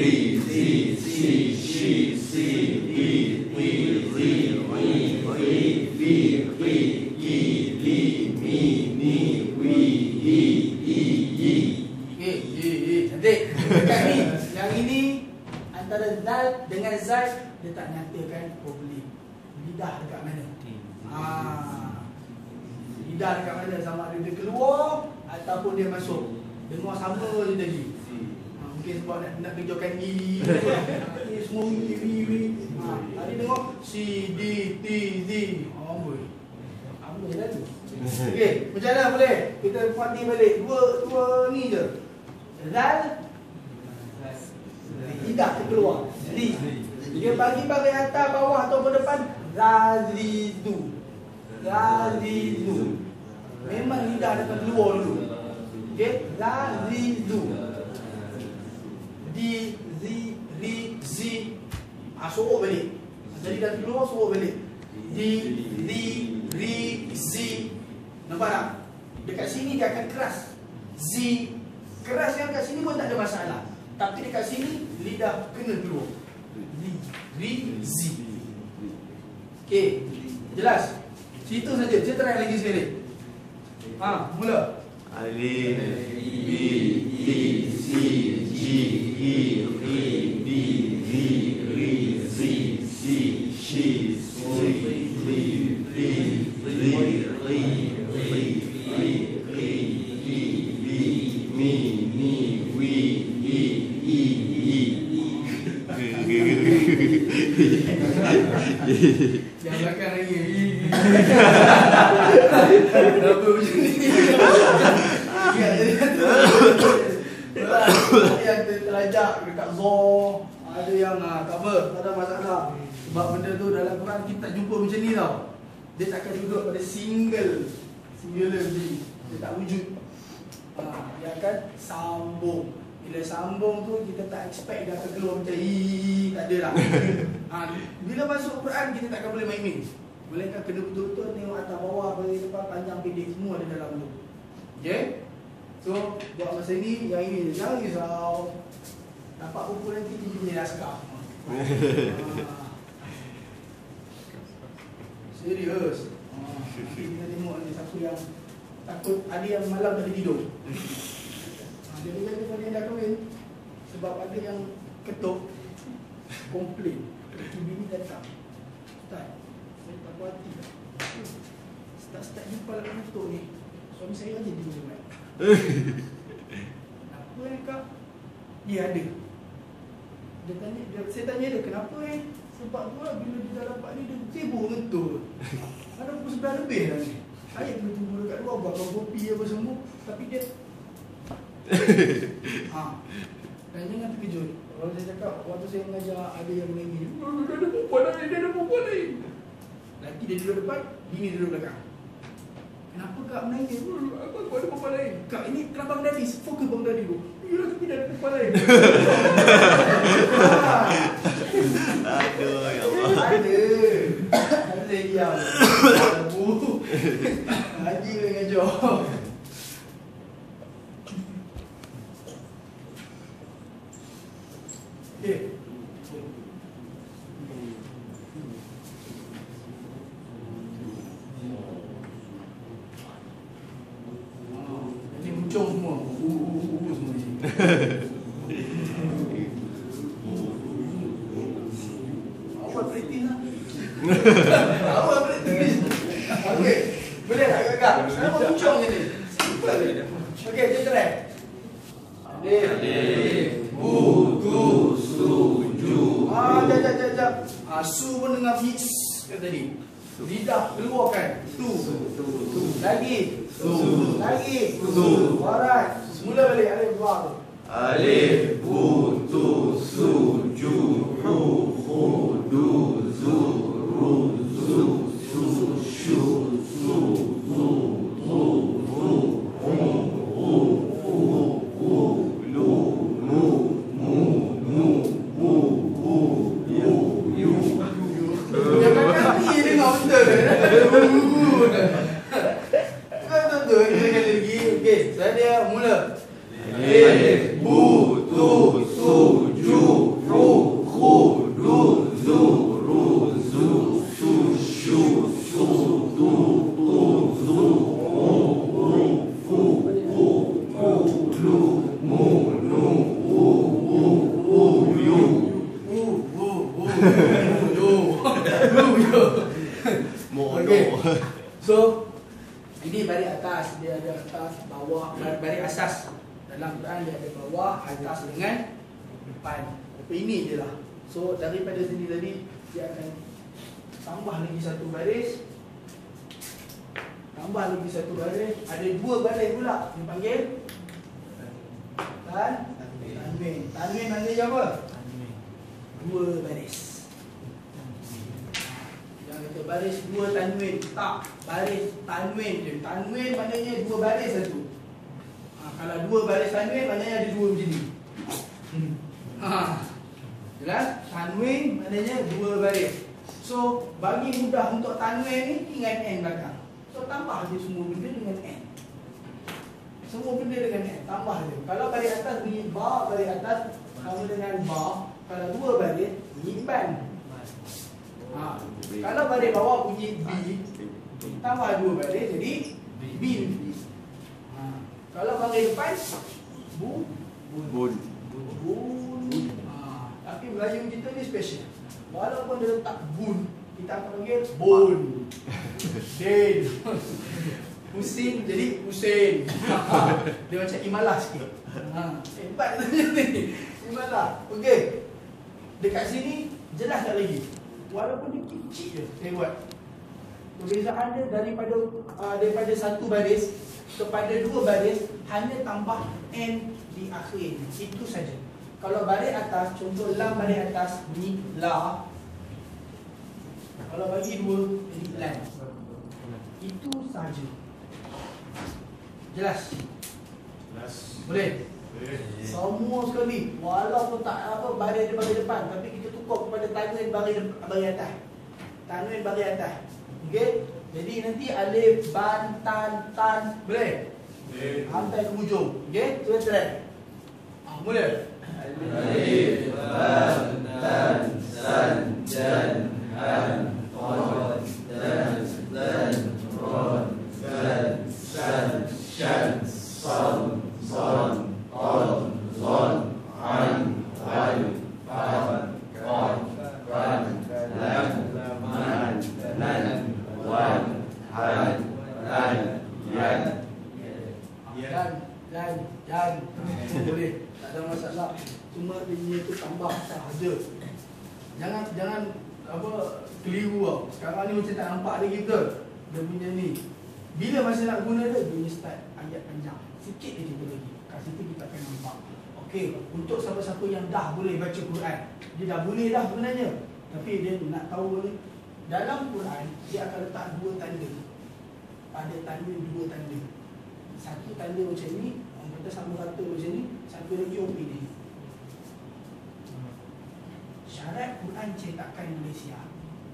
C, C, Sh, C, I, I, Z, I, F, F, G, L, M, N, W, I, I. Okey, cantik. Dekat ni, yang ini antara zal dengan zat dia tak nyatakan problem. Lidah dekat mana? Lidah dekat mana, sama ada dia keluar ataupun dia masuk. Dengar sama je tadi. Mungkin sebab nak tunjukkan ni. Ni semua ni. Tadi dengar C, D, T, Z. Amboi. Amboi dah tu. Okey, macam mana boleh? Kita parti balik. Dua ni je. Zal, lidah keluar. Li. Dia bagi bahagian atas, bawah ataupun depan. Zalidu. Memang lidah akan keluar dulu. Okey, Zalidu. Di, zi, ri, zi. Suruh balik. Jadi dah keluar, suruh balik. Di, ri, ri, zi. Nampak tak? Dekat sini dia akan keras. Zi. Keras yang kat sini pun tak ada masalah. Tapi dekat sini, lidah kena keluar. Ri, ri, zi. Okey, jelas? Situ saja. Saya try lagi sekali. Mula. Alif, B, T, C, G, E, F, D, Z, R, C, C, Sh, S, T, T, Z, R, Mi, Ni, Wi, I, I, Yang belakang lagi. Kenapa macam ni? Ya, jadi ada yang terlajak dekat Zoh, ada yang tak apa, tak ada masalah. Sebab benda tu dalam Quran kita tak jumpa macam ni tau. Dia takkan duduk pada singular macam ni. Dia tak wujud. Dia akan sambung. Bila sambung tu kita tak expect dia akan keluar macam tak ada lah. Bila masuk Quran kita takkan boleh main-main. Melainkan kena betul-betul tengok atas bawah, bagi depan, panjang pendek semua ada dalam tu. Okay? So buat masa ni yang ini jangan risau. Dapat buku nanti kita punya naskah. Serius. Nanti kita tengok ni siapa yang takut, ada yang malam tak ada tidur. Dia bila dia dah kahwin, sebab ada yang ketuk, komplain. Bini datang, Ustaz, saya tak puas hati tak? Start jumpa lagi ketuk ni, suami saya aja di rumah. Kenapa kak? Dia ada. Saya tanya dia, kenapa sebab tu lah bila dia dah dapat ni, dia sibuk betul. Ada pukul 9 lebih dah ni. Saya kena tunggu dekat luar, buatkan kopi apa semua. Tapi dia dan jangan terkejut. Kalau saya cakap, waktu saya mengajar ada yang menangis, dia ada perempuan lain. Lelaki dia duduk depan, bini duduk belakang. Kenapa kak menangis? Aku ada perempuan lain. Kak, ini kenapa Bang Daddy? Fokus Bang Daddy tu. Yelah, tapi dia ada perempuan lain. Aduh, ya Allah. Ada saya diam. Haji dengan jawab. Okay. Nanti muncung semua. Semua ni. Awak pretty lah. Awak pretty. Okey. Boleh tak kakak? Kenapa muncung je ni? Okey, kita try. Alif, Bu, Tu, Su, Ju. Jap. Su pun dengar mix kan tadi. Lidah keluarkan. Tu. Lagi. Lagi. Warat. Semula balik alif dua tu. Alif, Bu, Tu, Su, Ju, Ru, Hu, Du, Zu, Ru, Zu, Su, Shu, Su, Zu, Ru, Ru, Hu, Hu, Hu, Hu, Lu, Mu, Mu, Nu, Wu, Wu, Yu, Yu. Jangan kaki dengar betul. Betul. Kita kali lagi. Okey, saya mula. Alif, Bu, Tu, Su, Ju, Ru, Hu, Du, Zu, Ru, Zu, Su, Shu, Su, Du, Tu, Zu, Hu, Hu, Fu, Hu, Hu, Lu, Mu, Nu, Wu, Wu, Wu, Yu. Okey. So ini baris atas, dia ada atas, bawah, baris asas. Dalam Quran dia ada bawah, atas dengan depan. Ini je lah. So daripada sini tadi dia akan tambah lagi satu baris. Tambah lagi satu baris. Ada dua baris pula. Dia panggil tanwin. Tanwin maknanya apa? Dua baris. Jangan kata baris dua tanwin. Tak. Baris tanwin je. Tanwin maknanya dua baris satu. Kalau dua baris tanwin maknanya ada dua macam ni. Jelas? Tanwin maknanya dua baris. So bagi mudah untuk tanwin ni, ingat N belakang. So tambah je semua benda dengan N. Semua benda dengan N, tambah je. Kalau baris atas bunyi ba, baris atas sama dengan ba. Kalau dua baris bunyi ban. Kalau baris bawah bunyi B, tambah dua baris jadi bin. Kalau baris depan bun. Bun. Tapi Melayu kita ni special. Walaupun dia letak bun, kita akan panggil bun. Den. Pusing jadi pusing. Dia macam imalah sikit. Hebat ni. Imalah. Okey. Dekat sini jelas tak lagi. Walaupun dia kecil je saya buat. Perbezaan dia daripada satu baris kepada dua baris hanya tambah N di akhir. Itu saja. Kalau baris atas, contoh lam baris atas ni la. Kalau bagi dua jadi lam. Itu saja. Jelas? Jelas. Boleh? Semua sekali. Walaupun tak apa baris dia baris depan, tapi kita tukar kepada tanwin baris atas. Tanwin baris atas. Okey? Jadi nanti alif, ban, tan. Boleh? Boleh. Sampai ke hujung. Okey? Cuba try. Mula. Alif, ban, tan, san, jan, han, qad, dan, ron, dan, san, shan, sam, son, qad, zon, ain, alif, fan, qad, ran, lam, man, nan, wan, han, ran, yan. Dan boleh. Tak ada masalah. Cuma dia tu tambah sahaja. Jangan apa keliru tau. Sekarang ni macam tak nampak lagi betul. Dia punya ni. Bila masa nak guna dia punya start ayat panjang. Sikit je kita lagi. Kat situ kita akan nampak. Okey, untuk siapa-siapa yang dah boleh baca Quran. Dia dah boleh dah sebenarnya. Tapi dia nak tahu ni dalam Quran dia akan letak dua tanda. Pada tanda dua tanda. Satu tanda macam ni, orang kata sama rata macam ni, satu lagi opini. Syarat Quran cetakan Malaysia.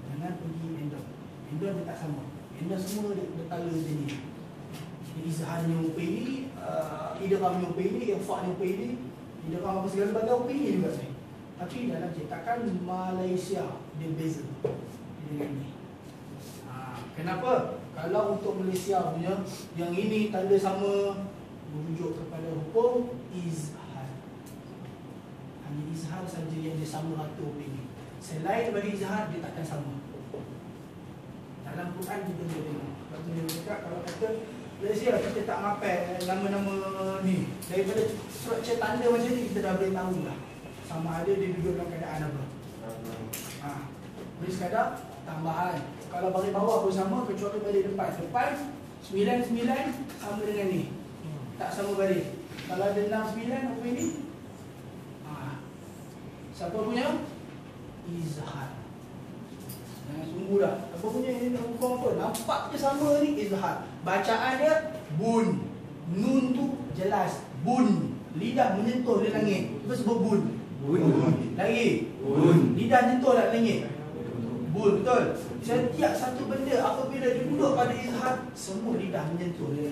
Jangan pergi Endon. Endon dia tak sama. Endon semua dia tala macam ni. Izharnya opini, idghamnya opini, ikhfa'nya opini, idgham apa segala bagai opini juga ni. Tapi dalam cetakan Malaysia dia beza dengan ni. Kenapa? Kalau untuk Malaysia punya, yang ini tanda sama merujuk kepada hukum izhar. Hanya izhar saja yang dia sama rata opini. Selain daripada izhar, dia takkan sama. Dalam Quran kita boleh tengok. Sebab tu dia cakap, kalau kata Malaysia kita tak ngapel nama-nama ni, daripada struktur tanda macam ni, kita dah boleh tahu lah sama ada dia duduk dalam keadaan apa. Boleh sekadar tambahan. Kalau baris bawah pun sama kecuali baris depan. Depan 99 sama dengan ni. Tak sama baris. Kalau ada 69 apa ini? Siapa punya? Izhar. Jangan sungguh dah. Apa punya ini hukum apa? Nampak je sama ni izhar. Bacaan dia bun. Nun tu jelas. Bun. Lidah menyentuh di langit. Itu sebut bun. Bun. Lagi. Bun. Lidah menyentuh di langit. Bun, betul. Setiap satu benda apabila dia duduk pada izhar, semua lidah menyentuh dia.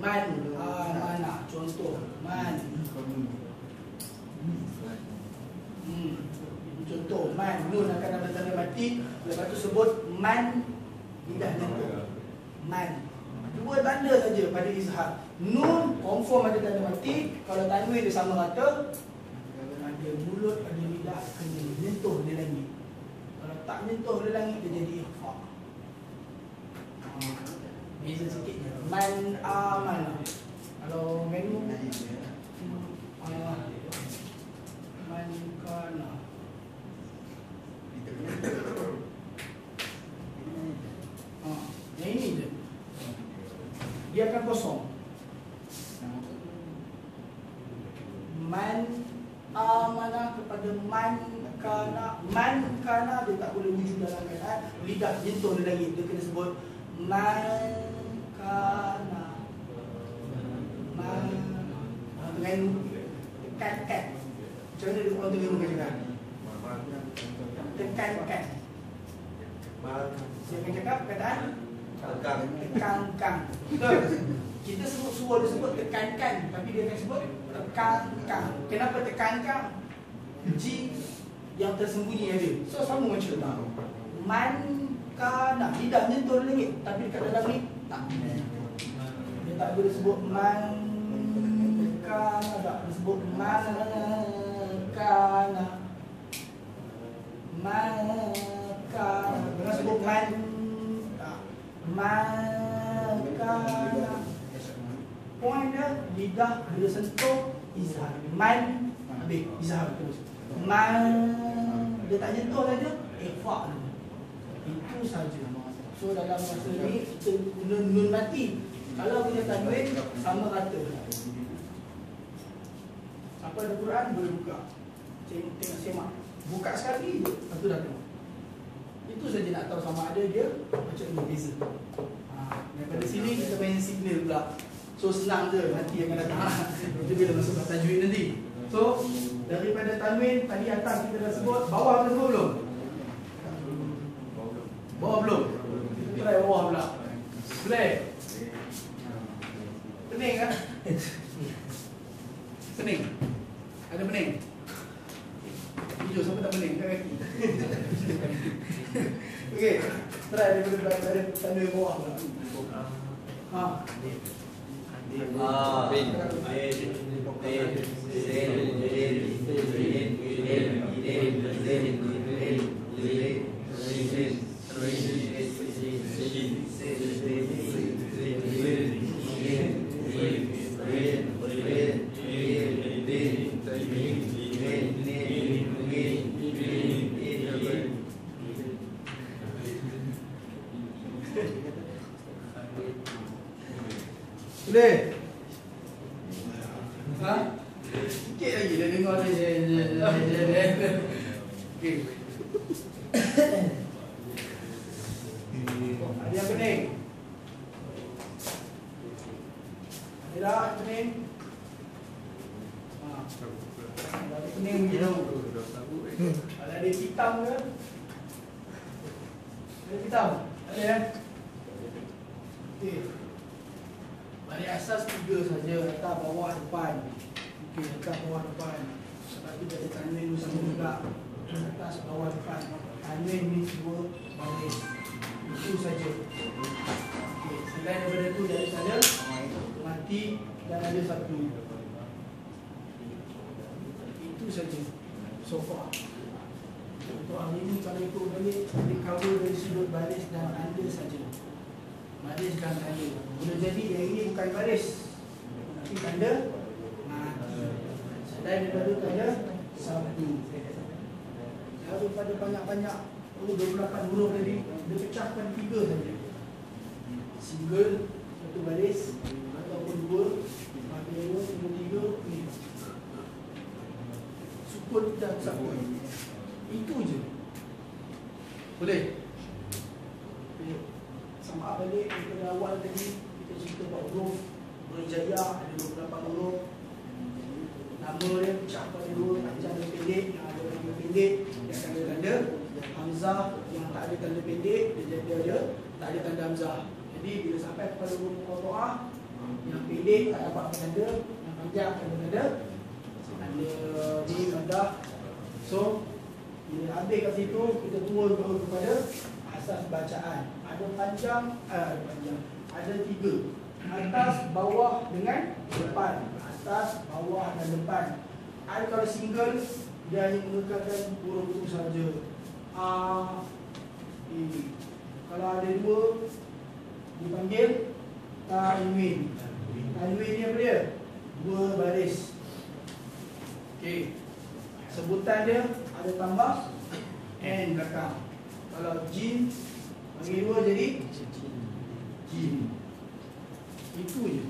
Man, mana? Contoh, man. Contoh, man. Nun akan ada tanda mati. Lepas tu sebut man, lidah menyentuh. Man. Dua tanda saja pada izhar. Nun confirm ada tanda mati. Kalau tanwin dia sama rata, ada mulut, ada lidah kena menyentuh di langit. Kalau tak menyentuh di langit, dia jadi ikhfa. Beza sikit je. Man amana. Kalau menu man kana. Yang ini je. Dia akan kosong. Man amana kepada man kana dia tak boleh wujud dalam keadaan lidah jentuh di langit. Dia kena sebut man kana. Man dengan tekan. Macam mana dia orang tengok cakap? Tekan. Dia akan cakap kataan tekan. Betul. Kita sebut suara dia sebut tekankan, tapi dia akan sebut tekankan. Kenapa tekankan? G yang tersembunyi ada. So sama macam tu. Man kana lidah menyentuh langit, tapi dekat dalam ni tak. Dia tak boleh sebut man kana, tak disebut man kana. Man kana. Jangan sebut man. Man kana. Point dia lidah bila sentuh izhar. Man habis izhar terus. Man dia tak sentuh saja ikhfa dulu. Itu saja. So dalam masa ni kita guna nun mati. Kalau kita tanwin sama kata. Apa ada Quran boleh buka. Tengok semak. Buka sekali je, lepas tu dah tengok. Itu saja nak tahu sama ada dia macam ni beza. Daripada sini kita main signal pula. So senang je nanti akan datang. Itu bila masuk ke tajwid nanti. So daripada tanwin tadi atas kita dah sebut, bawah kita sebut belum? Bawah belum? Kita try bawah pula. Boleh? Pening kan? Pening? Ada pening? Hijau siapa tak pening? Kat kaki. Okey, try daripada tanwin bawah pula. Boleh? Ha? Sikit lagi dah dengar ni. Okey. Ada yang pening? Ada tak pening? Ada pening begitu. Kalau ada hitam ke? Ada hitam? Ada ya? Okey. Balik asas 3 saja, atas, bawah, depan. Okey, atas, bawah, depan. Sebab tu ada tanwin dulu sama juga. Atas, bawah, depan. Tanwin ni 2 baris. Itu saja. Okey, selain daripada tu dari saya mati dan ada 1. Itu saja. So far. Untuk hari ini kalau ikut balik, dia cover dari sudut baris dan tanda saja. Baris dan tanda. Boleh jadi yang ini bukan baris, tapi tanda mati. Selain daripada tanda 1. Daripada banyak-banyak 28 huruf tadi, dia pecahkan 3 saja. Single, 1 baris ataupun 2, mati 2, 3 ni. Sukun dan sukun. Itu je. Boleh? Sama balik daripada awal tadi kita cerita about huruf berjaya ada 28 huruf. Nama dia pecah pada 2, panjang dan pendek. Yang ada tanda pendek dia akan ada tanda hamzah, yang tak ada tanda pendek dia ada tak ada tanda hamzah. Jadi bila sampai kepada huruf muqatta'ah, yang pendek tak dapat tanda, yang panjang ada tanda di madah. So bila habis kat situ kita turun kepada asas bacaan. Ada panjang, ada 3. Atas, bawah dengan depan. Atas, bawah dan depan. Ada kalau single dia hanya menggunakan huruf itu saja. A, E. Kalau ada 2 dipanggil tanwin. Tanwin ni apa dia? 2 baris. Okey. Sebutan dia ada tambah N belakang. Kalau jin bagi 2 jadi jin. Itu je.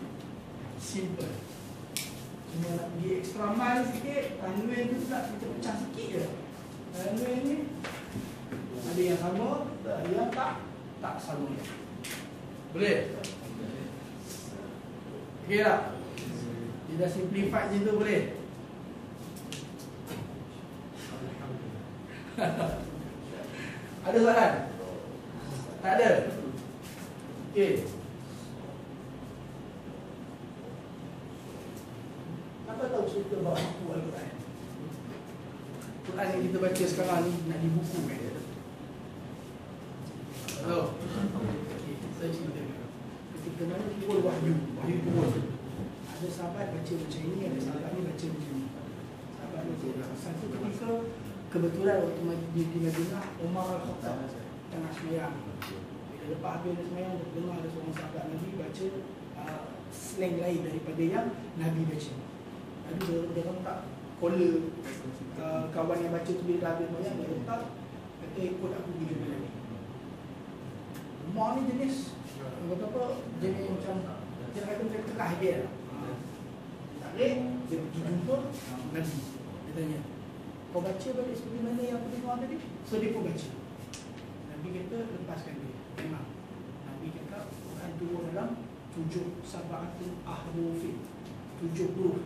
Simple. Cuma nak pergi extra mile sikit, tanwin tu tak kita pecah sikit je. Tanwin ni ada yang sama, ada yang tak sama. Boleh? Okey tak? Dia dah simplify je tu boleh? Ada soalan? Tak ada? Okey. Apa tahu cerita bahawa buku Al-Quran? Quran yang kita baca sekarang ni nak dibuku kan? Tahu? Okey, saya cerita. Ketika mana kita turun wahyu turun. Ada sahabat baca macam ini, ada sahabat ni baca macam ni. Sahabat ni baca. Satu ketika kebetulan waktu di Madinah, Umar Al-Khattab tengah sembahyang. Bila lepas habis sembahyang, dia dengar ada seorang sahabat Nabi baca slang lain daripada yang Nabi baca. Nabi dia letak collar kawan yang baca tu bila dah habis sembahyang, dia letak kata ikut aku bila ni. Umar ni jenis kata apa, jenis macam dia kata macam keras dia. Tak boleh, dia pergi jumpa Nabi. Dia tanya, kau baca balik seperti mana yang aku dengar tadi? So dia pun baca. Nabi kata lepaskan dia. Memang Nabi kata Quran turun dalam 7 sabatul ahrufin, 7 huruf.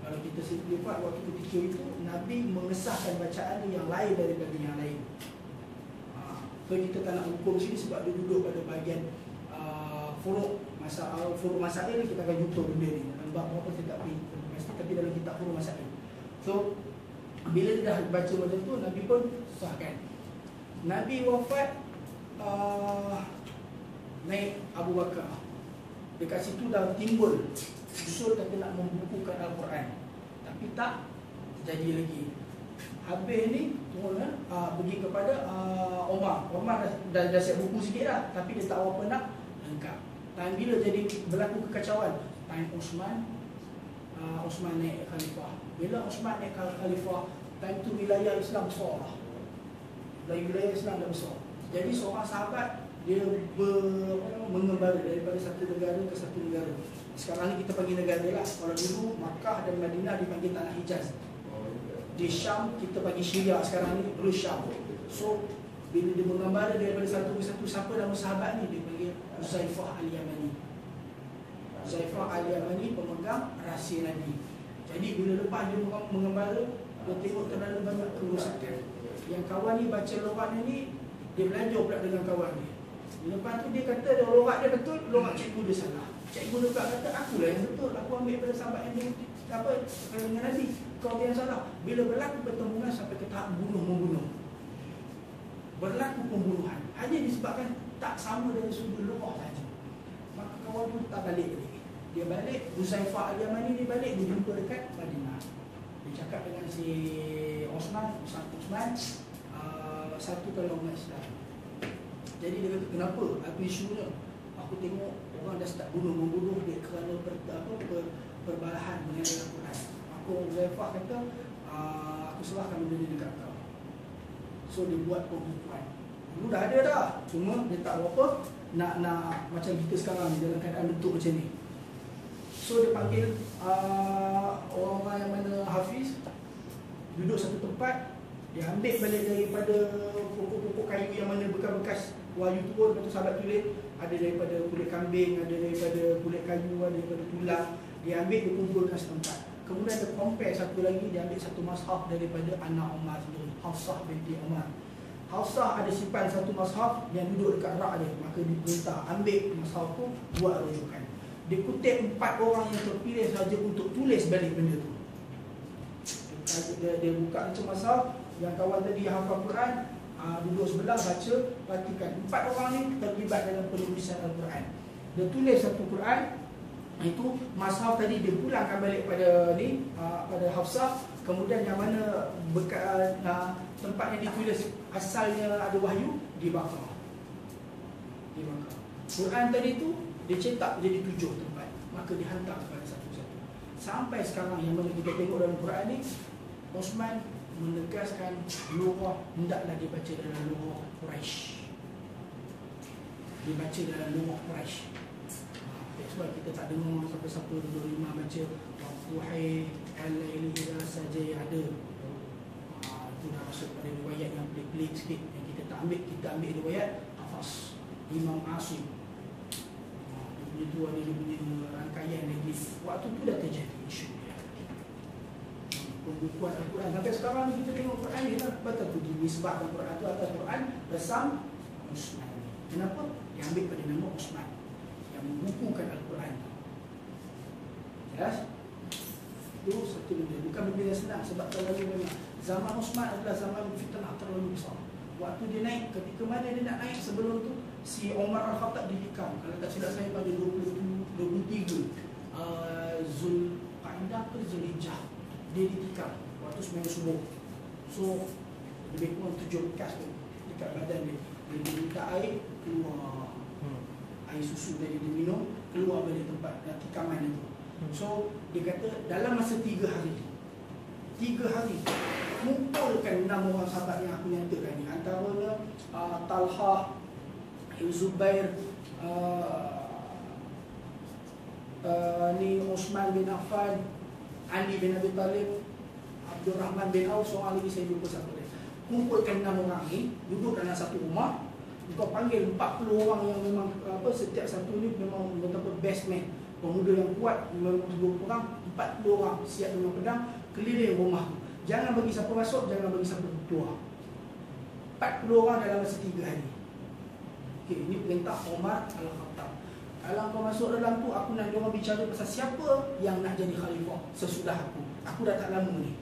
Kalau kita lihat waktu ketika itu Nabi mengesahkan bacaan yang lain daripada yang lain. So kita tak nak hukum sini sebab dia duduk pada bahagian furuk masalah ni, kita akan jumpa benda ni dalam bab apa kita tak pasti, tapi dalam kitab furuk masalah. So bila dia dah baca macam tu, Nabi pun sahkan. Nabi wafat naik Abu Bakar. Dekat situ dah timbul usul kata nak membukukan Al-Quran, tapi tak jadi lagi. Habis ni turun pergi kepada Omar. Omar dah siap buku sikit dah, tapi dia tak apa nak lengkap. Time bila jadi berlaku kekacauan, time Osman naik khalifah. Bila Osman naik khalifah, time tu wilayah Islam besar lah. Wilayah Islam dah besar. Jadi seorang sahabat dia mengembara daripada satu negara ke satu negara. Sekarang ni kita panggil negara lah. Kalau dulu Makkah dan Madinah dipanggil Tanah Hijaz. Di Syam kita panggil Syria, sekarang ni dulu Syam. So bila dia mengembara daripada satu ke satu, siapa nama sahabat ni? Dia panggil Huzaifah Al-Yamani. Huzaifah Al-Yamani pemegang rahsia Nabi. Jadi bila lepas dia mengembara, dia tengok terlalu banyak kerosakan. Yang kawan ni baca lorat ni, dia belajar pula dengan kawan dia. Lepas tu dia kata lorat dia betul, lorat cikgu dia salah. Cikgu dia kata akulah yang betul, aku ambil pada sahabat yang dia dengan Nabi, kau yang salah. Bila berlaku pertempuran sampai ke tahap bunuh-membunuh, berlaku pembunuhan hanya disebabkan tak sama dari sudut lorat saja, maka kawan tu tak balik lagi. Dia balik, Huzaifah Al-Yamani ni balik, dia jumpa dekat Madinah. Dia cakap dengan si Osman, satu kalau umat Islam. Jadi dia kata, kenapa? Apa isunya? Aku tengok orang dah start membunuh dia kerana perbalahan mengenai Al-Quran. Aku Huzaifah kata, aku serahkan benda ni dekat kau. So dia buat pembukuan. Dulu dah ada dah, cuma dia tak apa nak macam kita sekarang ni dalam keadaan bentuk macam ni. So dia panggil orang-orang yang mana hafiz, duduk satu tempat, dia ambil balik daripada pokok-pokok kayu yang mana bekas-bekas wahyu turun. Lepas tu sahabat tulis, ada daripada kulit kambing, ada daripada kulit kayu, ada daripada tulang. Dia ambil, dia kumpulkan setempat. Kemudian dia compare satu lagi, dia ambil satu mushaf daripada anak Umar sendiri, Hafsah binti Umar. Hafsah ada simpan satu mushaf yang duduk dekat rak dia, maka diperintah ambil mushaf tu, buat rujukan. Dia kutip 4 orang yang terpilih saja untuk tulis balik benda tu. Dia buka macam mushaf, yang kawan tadi hafal Quran, duduk sebelah baca, perhatikan 4 orang ni terlibat dalam penulisan Al-Quran. Dia tulis satu Quran, itu mushaf tadi dia pulangkan balik pada ni, pada Hafsah. Kemudian yang mana tempat yang ditulis asalnya ada wahyu, dibakar. Quran tadi tu dia cetak jadi 7 tempat, maka dihantar kepada satu-satu. Sampai sekarang yang mana kita tengok dalam Quran ni, Osman menegaskan lugah hendaklah dibaca dalam lugah Quraisy. Dibaca dalam lugah Quraisy. Sebab kita tak dengar siapa-siapa duduk imam baca Wahai al-laili idza saja ada. Itu dah masuk pada riwayat yang pelik-pelik sikit yang kita tak ambil. Kita ambil riwayat Hafs, Imam Asim. Dia tu ada dia punya rangkaian lagi. Waktu tu dah terjadi isu dia. Pembukuan Al-Quran. Sampai sekarang kita tengok Quran ni tak betul tu disebabkan Quran tu atas Quran bersam Osman. Kenapa? Yang ambil pada nama Osman yang membukukan Al-Quran. Jelas? Itu satu benda. Bukan benda yang senang sebab terlalu banyak. Zaman Osman adalah zaman fitnah terlalu besar. Waktu dia naik, ketika mana dia nak naik sebelum tu, si Umar Al-Khattab ditikam. Kalau tak silap saya pada 23 Zulqa'dah ke Zulhijjah, dia ditikam waktu sembahyang subuh. So lebih kurang 7 bekas tu dekat badan dia. Dia minta air, keluar air susu dari dia minum, keluar dari tempat tikaman itu. So dia kata dalam masa 3 hari kumpulkan 6 orang sahabat yang aku nyatakan ni, antaranya Talha, Zubair, ni Osman bin Affan, Ali bin Abi Talib, Abdul Rahman bin Auf, seorang lagi saya lupa siapa dia. Kumpulkan 6 orang ni duduk dalam satu rumah. Kau panggil 40 orang yang memang setiap satu ni memang betul-betul best man, pemuda yang kuat, memang 20 orang, 40 orang siap dengan pedang keliling rumah. Jangan bagi siapa masuk, jangan bagi siapa keluar. 40 orang dalam masa 3 hari. Okey, ini perintah Umar Al-Khattab. Kalau kau masuk dalam tu, aku nak diorang bicara pasal siapa yang nak jadi khalifah sesudah aku. Aku dah tak lama ni.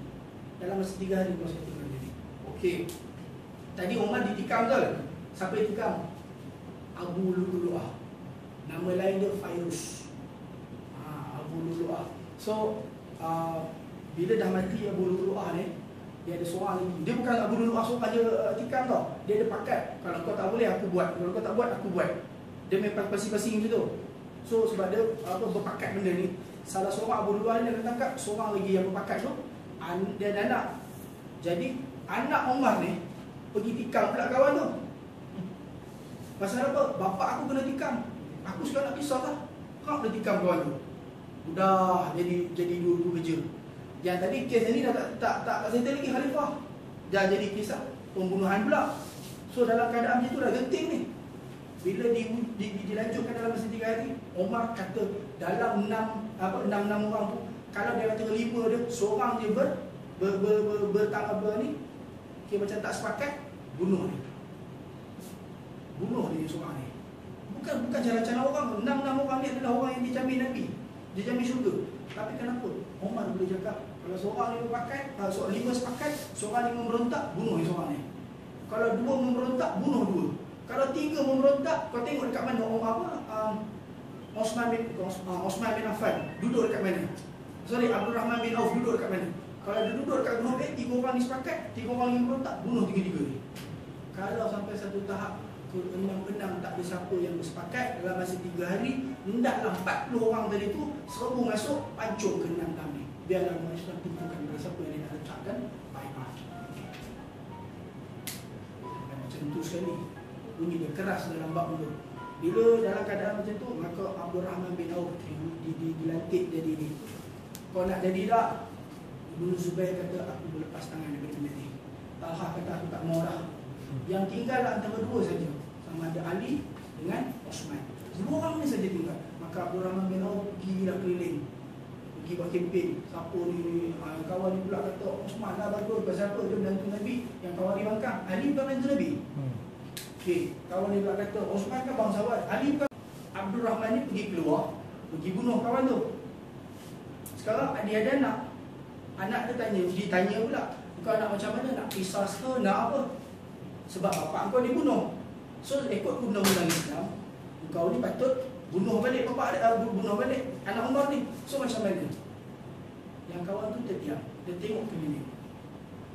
Dalam masa 3 hari kau saya tinggal jadi. Okey. Tadi Umar ditikam betul? Siapa yang tikam? Abu Lu'lu'ah. Nama lain dia Fairuz. Abu Lu'lu'ah. So bila dah mati Abu Lu'lu'ah ni, dia ada seorang lagi. Dia bukan Abu Lu'lu'ah seorang je tikam tau. Dia ada pakat. Kalau kau tak boleh aku buat, kalau kau tak buat aku buat. Dia memang pasing-pasing macam tu. So sebab dia berpakat benda ni. Salah seorang Abu Lu'lu'ah ni dia tangkap, seorang lagi yang berpakat tu dia ada anak. Jadi anak Umar ni pergi tikam pula kawan tu. Pasal apa? Bapak aku kena tikam. Aku sekarang nak pisah lah. Kau kena tikam kawan tu. Dah jadi dua-dua kerja. Yang tadi kes ni dah tak settle lagi khalifah. Dah jadi kisah pembunuhan pula. So dalam keadaan macam tu dah genting ni. Bila dilanjutkan dalam masa 3 hari, Umar kata dalam 6 orang tu, kalau dia kata 5 dia, seorang je ni, okay, macam tak sepakat, bunuh dia. Bunuh dia seorang ni. Bukan cara-cara orang. 6 orang ni adalah orang yang dijamin Nabi, dijamin syurga. Tapi kenapa Umar boleh cakap kalau seorang ni berpakat, 5 sepakat, seorang ni memberontak, bunuh seorang ni. Kalau 2 memberontak, bunuh 2. Kalau 3 memberontak, kau tengok dekat mana Osman bin Affan duduk dekat mana? Sorry, Abdul Rahman bin Auf duduk dekat mana? Kalau dia duduk dekat grup A, 3 orang ni sepakat, 3 orang ni memberontak, bunuh 3 ni. Kalau sampai satu tahap ke-6 tak ada siapa yang bersepakat dalam masa 3 hari, hendaklah 40 orang tadi tu serbu masuk, pancung ke 6 kami. Biarlah umat Islam tentukan pada siapa yang dia nak letakkan baiklah. Macam tu sekali. Bunyi dia keras dalam bab tu. Bila dalam keadaan macam tu, maka Abdul Rahman bin Auf dilantik jadi ni. Kau nak jadi tak? Ibnu Zubair kata aku berlepas tangan daripada benda ni. Talha kata aku tak mau dah. Yang tinggal antara 2 saja, sama ada Ali dengan Osman. 2 orang ni saja tinggal. Maka Abdul Rahman bin Auf pergilah keliling, pergi buat kempen. Siapa ni? Kawan ni pula kata Osman lah bagus. Pasal apa? Dia menantu Nabi. Yang kawan ni bangkang, Ali bukan menantu Nabi. Okay, kawan ni pula kata Osman kan bangsawan, Ali bukan. Abdul Rahman ni pergi keluar, pergi bunuh kawan tu. Sekarang dia ada anak. Anak dia ditanya pula, kau nak macam mana? Nak kisah ke? Nak apa? Sebab bapak kau dibunuh. So ikut undang-undang Islam, kau ni patut bunuh balik bapak dia, bunuh balik anak Umar ni. So macam mana? Yang kawan tu terdiam. Dia tengok ke ni.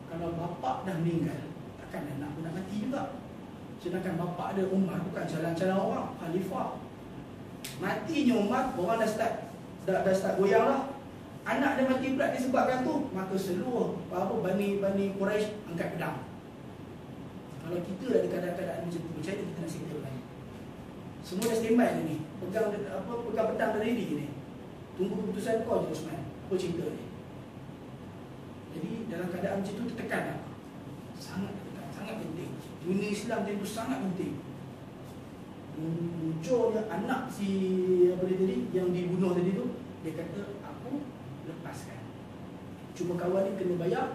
Kalau bapak dah meninggal, takkan anak pun nak mati juga. Sedangkan bapak dia Umar bukan jalan-jalan orang, khalifah. Matinya Umar, orang dah start goyang lah. Anak dia mati pula disebabkan tu, maka seluruh Bani Quraisy angkat pedang. Kalau kita ada keadaan macam tu, macam mana kita nak settle lagi? Semua dah standby ni. Pegang pedang dari ready ni. Tunggu keputusan kau je Osman. Apa cerita ni? Jadi dalam keadaan macam tu tertekan tak? Sangat tertekan, sangat penting. Dunia Islam itu sangat penting. Munculnya anak si tadi yang dibunuh tadi tu, dia kata aku lepaskan. Cuma kawan ni kena bayar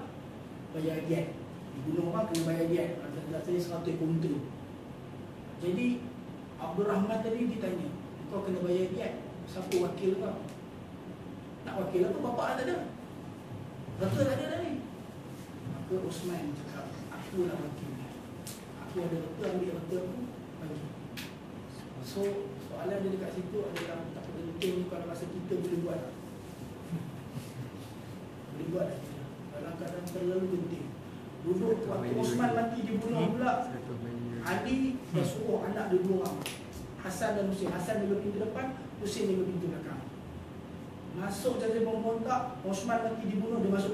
diet. Dibunuh orang kena bayar diet. Kata saya 100 ekor unta. Jadi Abdul Rahman tadi ditanya, kau kena bayar diet, siapa wakil kau? Nak wakil apa? Bapak tak ada. Betul tak ada dah ni. Maka Osman cakap, aku lah wakil. Aku ada betul, ambil betul aku bagi. So soalan dia dekat situ adalah tak penting ni kalau rasa kita boleh buat tak? Boleh buat tak kita? Dalam keadaan terlalu penting. Duduk waktu Osman mati dibunuh pula, Ali dah suruh anak dia 2 orang, Hasan dan Husin. Hasan jaga pintu depan, Husin jaga pintu belakang. Masuk jadi pemberontak, Osman mati dibunuh, dia masuk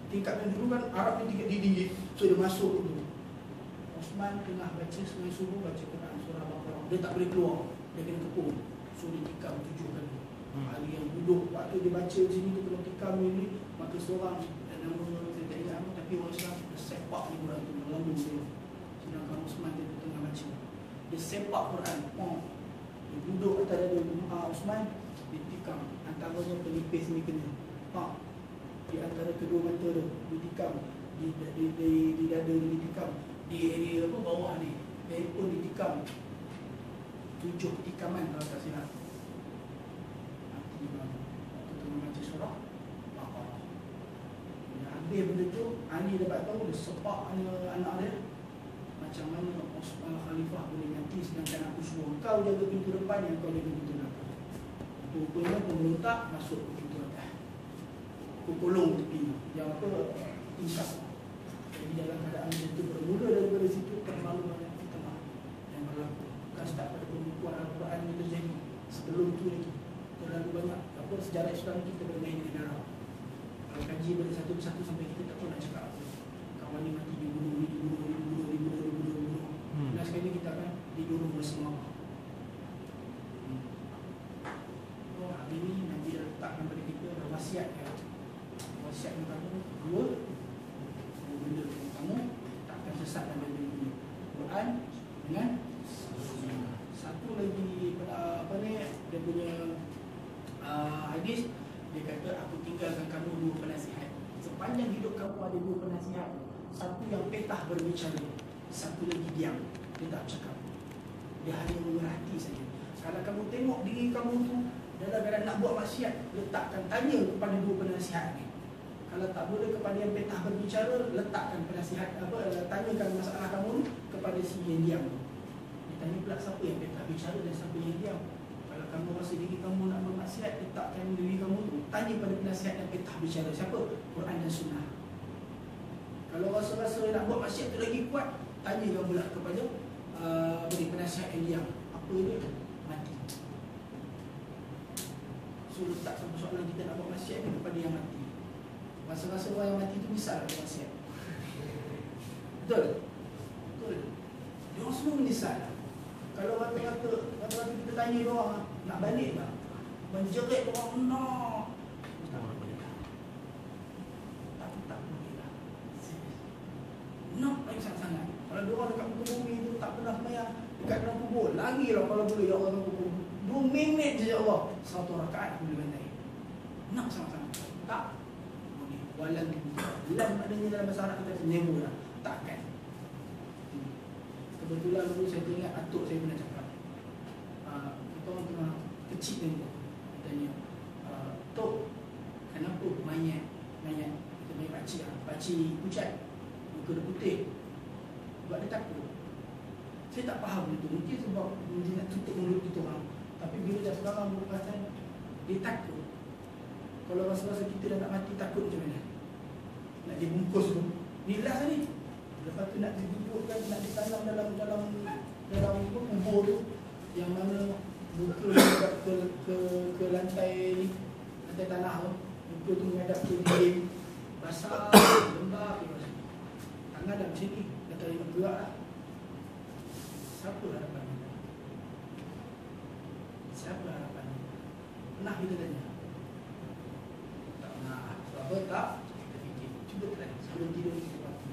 tingkap yang dulu kan Arab ni tingkat tinggi, so dia masuk tu. Osman tengah baca semai subuh, baca Quran surah Al-Baqarah, dia tak boleh keluar, dia kena kepung, so dia tikam 7 kali. Ali yang duduk waktu dia baca sini tu kena tikam ni, maka seorang nama saya tak ingat apa, tapi orang Islam dia sepak ni Quran tu melambung dia. Sedangkan Osman dia tengah baca, dia sepak Quran, dia duduk atas dada Osman, dia tikam antaranya pelipis ni kena, di antara kedua mata tu ditikam, di dada dia ditikam, di area apa bawah ni pun ditikam 7 tikaman kalau tak silap. Nanti waktu tu baca surah Baqarah. Bila habis benda tu, Ali dapat tahu dia sepak anak dia, macam mana Osman Khalifah boleh mati sedangkan aku suruh kau jaga pintu depan yang kau jaga pintu belakang. Rupanya pemberontak masuk ke pintu atas, kolong tepi yang apa tingkap. Jadi dalam keadaan itu bermula daripada situ permaluan yang fitnah yang berlaku. Bukan start pada pembukuan Al-Quran yang terjadi, sebelum itu lagi terlalu banyak apa sejarah Islam kita bermain dengan darah. Kalau kaji pada satu-satu sampai kita tak tahu nak cakap apa. Kawan ni mati dibunuh. Dan sekali kita akan didorong bersama. Hari ini Nabi dah letakkan pada kita wasiat ya. Wasiat yang pertama, 2 benda yang pertama tak akan sesat dalam dunia, Quran dengan Sunnah. Satu lagi apa ni dia punya hadis, dia kata aku tinggalkan kamu 2 penasihat. Sepanjang hidup kamu ada 2 penasihat. Satu yang petah berbicara, satu lagi diam, dia tak cakap, dia hanya memerhati saja. Kalau kamu tengok diri kamu tu dalam keadaan nak buat maksiat, letakkan, tanya kepada 2 penasihat ni. Kalau tak boleh kepada yang petah berbicara, letakkan penasihat tanyakan masalah kamu kepada si yang diam. Ditanya pula siapa yang petah bicara dan siapa yang diam. Kalau kamu rasa diri kamu nak bermaksiat, letakkan diri kamu tu, tanya pada penasihat yang petah bicara. Siapa? Quran dan Sunnah. Kalau rasa-rasa nak buat maksiat tu lagi kuat, tanyakan pula kepada penasihat yang diam. Apa dia? Mati. So letak satu soalan kita nak buat maksiat ni kepada yang mati. Rasa-rasa orang yang mati tu bisa lah buat maksiat. Betul? Betul. Dia orang semua menyesal. Kalau kata kita tanya dia orang nak balik tak? Menjerit dia orang nak. Tak boleh lah. Tak boleh lah. Nak lagi sangat-sangat. Kalau dia orang dekat muka bumi tu tak pernah semayang, dekat dalam kubur, lagi lah kalau boleh ya Allah dalam kubur. 2 minit je ya Allah, 1 rakaat boleh bandai. Nak sangat-sangat. Tak boleh. Walan lam maknanya dalam bahasa Arab kita never lah. Takkan. Kebetulan dulu saya teringat atuk saya pernah cakap, kita orang tengah kecil ni, katanya, Tok, kenapa mayat kita main pakcik pucat, muka dia putih, sebab dia takut. Saya tak faham itu. Mungkin sebab dia nak tutup mulut kita orang. Tapi bila dah sekarang berperasan, dia takut. Kalau rasa-rasa kita dah nak mati, takut macam mana? Nak dibungkus tu, ni last ni. Lepas tu nak didudukkan, nak ditanam dalam kubur tu, yang mana muka menghadap ke lantai ni, lantai tanah tu, muka tu menghadap ke dinding, basah, lembab, tangan dah macam ni, dah tak boleh bergerak lah. Siapa harapannya? Siapa harapannya? Pernah kita tanya? Tak pernah. Sebab apa? Tak? Kita fikir. Cuba try. Sebelum tidur kita pati.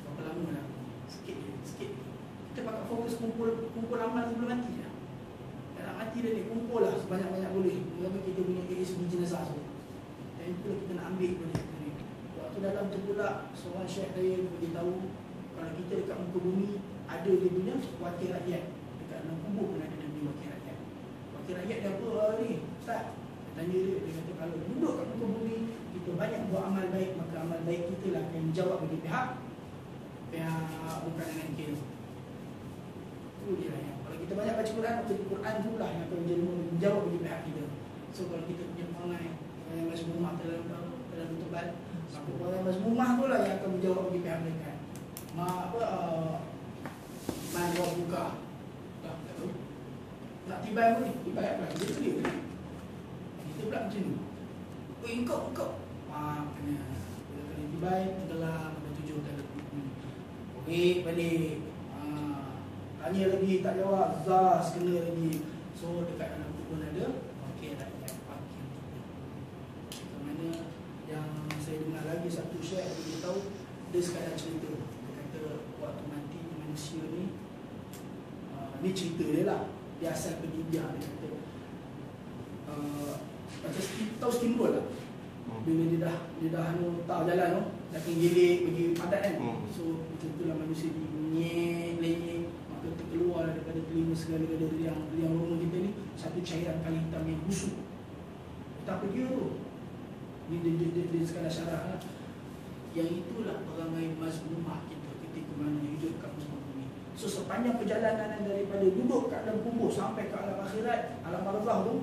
Berapa lama dah? Sikit je. Kita pakai fokus kumpul amal sebelum mati je. Tak nak mati dah ni. Kumpul lah sebanyak-banyak boleh. Mula kita punya ASB jenazah tu. Dan itulah kita nak ambil benda ni. Waktu dalam tu pula, seorang syekh saya beritahu, kalau kita dekat muka bumi, ada dia punya wakil rakyat. Dekat dalam kubur pun ada dia punya wakil rakyat. Wakil rakyat dia apa ni? Ustaz, tanya dia kata kalau duduk kat muka bumi, kita banyak buat amal baik, maka amal baik kita lah akan menjawab bagi pihak bukan dengan kita. Itu dia lah yang. Kalau kita banyak baca Quran, maka Quran tu lah yang akan menjawab bagi pihak kita. So kalau kita punya perangai yang mazmumah dalam tebal, maka perangai mazmumah tu lah yang akan menjawab bagi pihak mereka. Man buka. Tak tahu. Nak tibai pun ni, tibai apa? Dia tu dia. Kita pula macam ni. Oh, engkau. Kena. Bila kena tibai, tenggelam, ada 7 kali. Okey, balik. Tanya lagi, tak jawab. Zaz, kena lagi. So, dekat dalam buku pun ada. Okey, tak ingat. Ke mana yang saya dengar lagi satu share, dia tahu, dia sekadar cerita. Dia kata, waktu mati manusia ni, ni cerita dia lah. Dia asal pendidikan. Dia kata, macam tahu steamroll lah. Bila dia dah tahu jalan tu, dah kena gilik bagi padat kan. So macam itulah manusia lenyek, maka terkeluar daripada telinga segala-gala liang rumah kita ni satu cairan paling hitam yang busuk. Betapa dia tu. Dia sekadar syarah lah. Yang itulah perangai mazmumah kita ketika mana hidup kat muka bumi. So sepanjang perjalanan daripada duduk kat dalam kubur sampai ke alam akhirat, alam barzakh tu,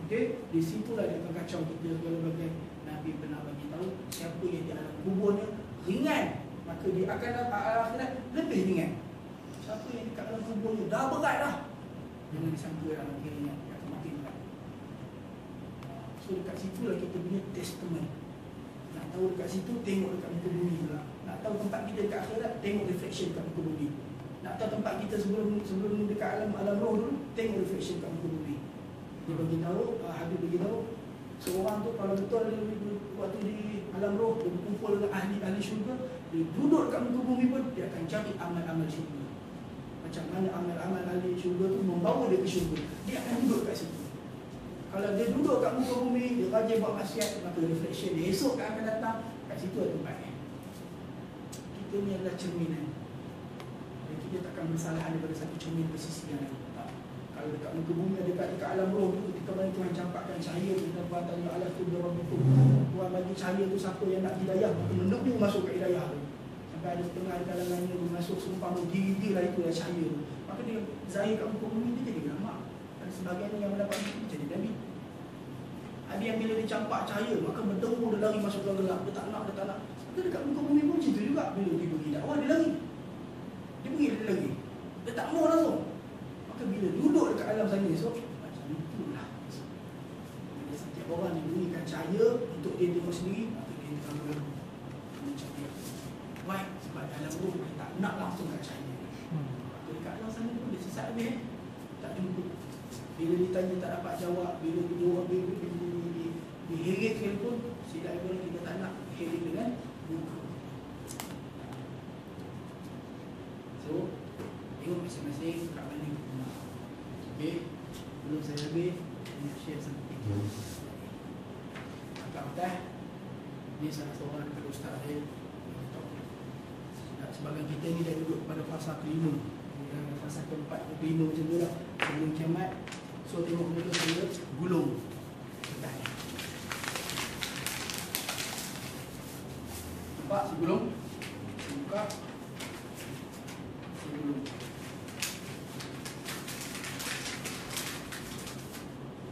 okey, di situlah dia akan kacau kita segala-gala. Nabi pernah bagi tahu siapa yang di alam kuburnya ringan, maka dia akan dapat alam akhirat lebih ringan. Siapa yang dekat dalam kuburnya dah berat dah, jangan disangka dalam akhirnya dia akan makin berat. So dekat situlah kita punya testament. Nak tahu dekat situ, tengok dekat muka bumi pula. Nak tahu tempat kita dekat akhirat, tengok reflection dekat muka bumi. Nak tahu tempat kita sebelum dekat alam roh dulu, tengok reflection dekat muka bumi. Dia bagi tahu, Habib bagi tahu, seorang tu kalau betul waktu di alam roh dia berkumpul dengan ahli syurga, dia duduk kat muka bumi pun dia akan cari amal-amal syurga. Macam mana amal-amal ahli syurga tu membawa dia ke syurga, dia akan duduk kat situ. Kalau dia duduk kat muka bumi, dia rajin buat maksiat, maka reflection dia esok akan datang kat situ ada tempatnya. Kita ni adalah cerminan. Dan kita takkan bersalahan daripada satu cermin bersisi yang lain. Kalau dekat muka bumi, dekat alam roh tu, ketika mana Tuhan campakkan cahaya tu dan berkata Allah tu berabitu, Tuhan bagi cahaya tu siapa yang nak hidayah, maka mendebu masuk ke hidayah tu. Sampai ada setengah di kalangannya tu masuk sumpah tu, diri lah itulah cahaya tu. Maka dia zahir kat muka bumi, dia jadi ulama. Ada sebagian yang mendapat itu jadi Nabi. Ada yang bila dia campak cahaya, maka bertemu dia lari masuk dalam gelap. Dia tak nak. Maka dekat muka bumi pun macam tu juga. Bila dia pergi dakwah, dia lari. Dia lari. Dia tak mau langsung. Maka bila duduk dekat alam sana esok, macam itulah. Bila setiap orang diberikan cahaya untuk dia tengok sendiri, maka dia akan berlaku. Macam dia. Why? Sebab dalam roh dia tak nak langsung kat cahaya. Maka dekat alam sana pun dia sesat habis. Tak jumpa. Bila ditanya tak dapat jawab, bila dia orang diheret telefon, silap orang kita tak nak heret dengan buku. So, tengok masing-masing kat mana kita nak. Okay, belum saya habis, saya nak share something. Akak-akak, ni salah seorang daripada ustaz saya. Sebagian kita ni dah duduk pada fasa kelima, fasa keempat ke kelima macam tu lah, sebelum kiamat. So tengok dulu saya gulung. Nampak si gulung? Buka. Si gulung.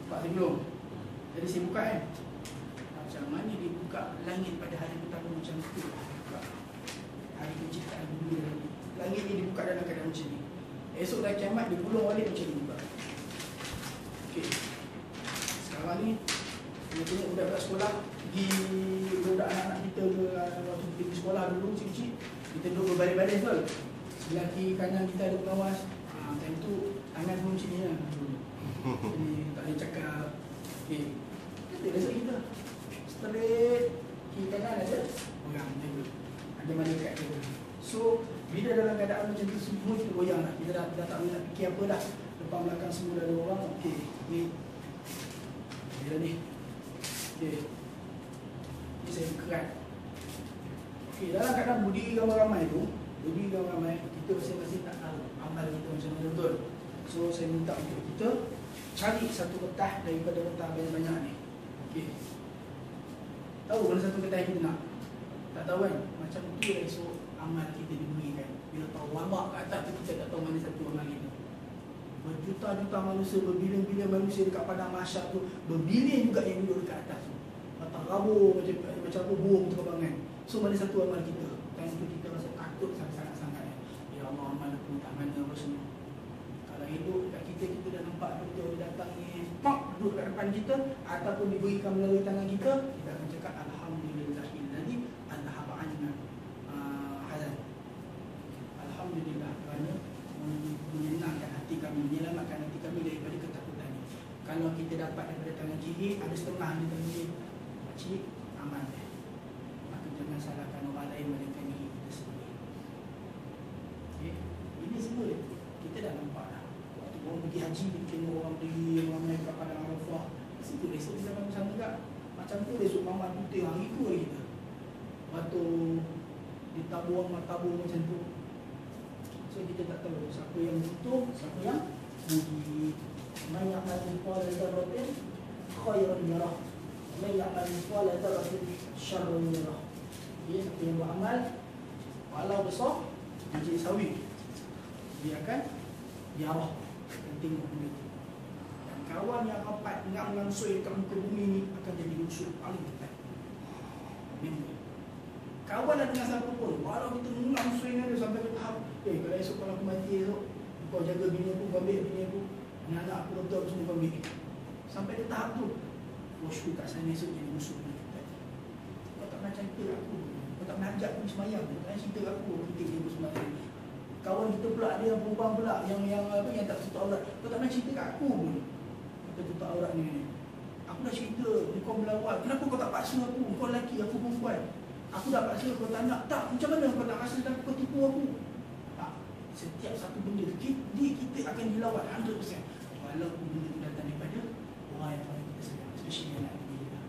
Nampak si gulung? Jadi saya buka kan? Macam mana dia buka langit pada hari pertama macam tu? Buka hari penciptaan bumi dan langit ni dibuka dalam keadaan macam ni. Esok dah kiamat dia gulung balik macam ni juga. Okey. Sekarang ni kita tengok budak-budak sekolah pergi, budak anak-anak kita waktu pergi sekolah dulu kecil-kecil, kita duduk berbaris-baris betul. Sebelah kiri kanan kita ada pengawas. Time tu tangan pun macam ni lah. Jadi tak boleh cakap. Okey. Kita rasa kita straight kiri kanan ada orang jaga. Ada mana dekat kita. So bila dalam keadaan macam tu semua kita goyang lah. Kita dah tak boleh nak fikir apa dah. Depan belakang semua dah ada orang. Okey, ni bila ni. Okey. Ni saya kerat. Okey, dalam keadaan berdiri ramai-ramai tu, kita masing-masing tak tahu amal kita macam mana betul. So saya minta untuk kita cari satu kertas daripada kertas banyak-banyak ni. Okey. Tahu mana satu kertas yang kita nak? Tak tahu kan? Macam tu lah esok amal kita diberikan. Bila tahu lama kat atas tu kita tak tahu mana satu amal kita. Berjuta-juta manusia, berbilion-bilion manusia dekat padang mahsyar tu, berbilion juga yang duduk dekat atas tu. Matang rabung macam apa burung terbangan. So mana satu amal kita? Kan itu kita rasa takut sangat-sangat. Ya Allah, amal aku tak mana apa semua. Kalau hidup dekat kita dah nampak betul dia datang ni, pak duduk dekat depan kita ataupun diberikan melalui tangan kita akan cakap alhamdulillahilladzi adhaba 'anna hazan. Alhamdulillah kerana menyenangkan hati kami, menyelamatkan hati kami daripada ketakutan ini. Kalau kita dapat daripada tangan kiri, ada setengah di tangan kiri, pakcik, aman dia. Maka jangan salahkan orang lain melainkan diri kita sendiri. Okay? Ini semua kita dah nampak dah. Waktu orang pergi haji, tengok orang berdiri, orang naik ke padang Arafah. Situ besok kita akan bersama juga. Macam tu besok Muhammad putih hari tu hari kita. Waktu ditabung macam tu. So kita tak tahu siapa yang butuh, siapa yang rugi. Man ya'mal mithqala dzarratin khairan yarah. Man ya'mal mithqala dzarratin syarran yarah. Dia siapa yang beramal walau besar biji sawi, dia akan yarah, akan tengok benda tu. Dan kawan yang rapat ngam-ngangsui dekat muka bumi ni akan jadi musuh paling dekat. Memang kawan dah dengan siapa pun, walau kita ngangsui dengan dia sampai ke tahap, kalau esok kalau aku mati esok, kau jaga bini aku, kau ambil bini aku, anak-anak aku betul semua kau ambil. Sampai ke tahap tu, bosku kat sana esok jadi musuh dengan kita. Kau tak pernah cerita aku, kau tak pernah ajak aku semayang, kau tak pernah cerita aku, kita dia bersemayang. Kawan kita pula, dia yang perempuan pula, yang tak tutup aurat, kau tak pernah cerita kat aku pun. Kata tutup aurat ni. Aku dah cerita, kau melawat, kenapa kau tak paksa aku, kau lelaki, aku perempuan. Aku dah paksa kau tak nak. Tak, macam mana kau tak rasa dan kau tipu aku? Tak. Setiap satu benda kita akan dilawat 100%. Walaupun benda itu datang daripada orang yang paling kita sayang, especially anak kita.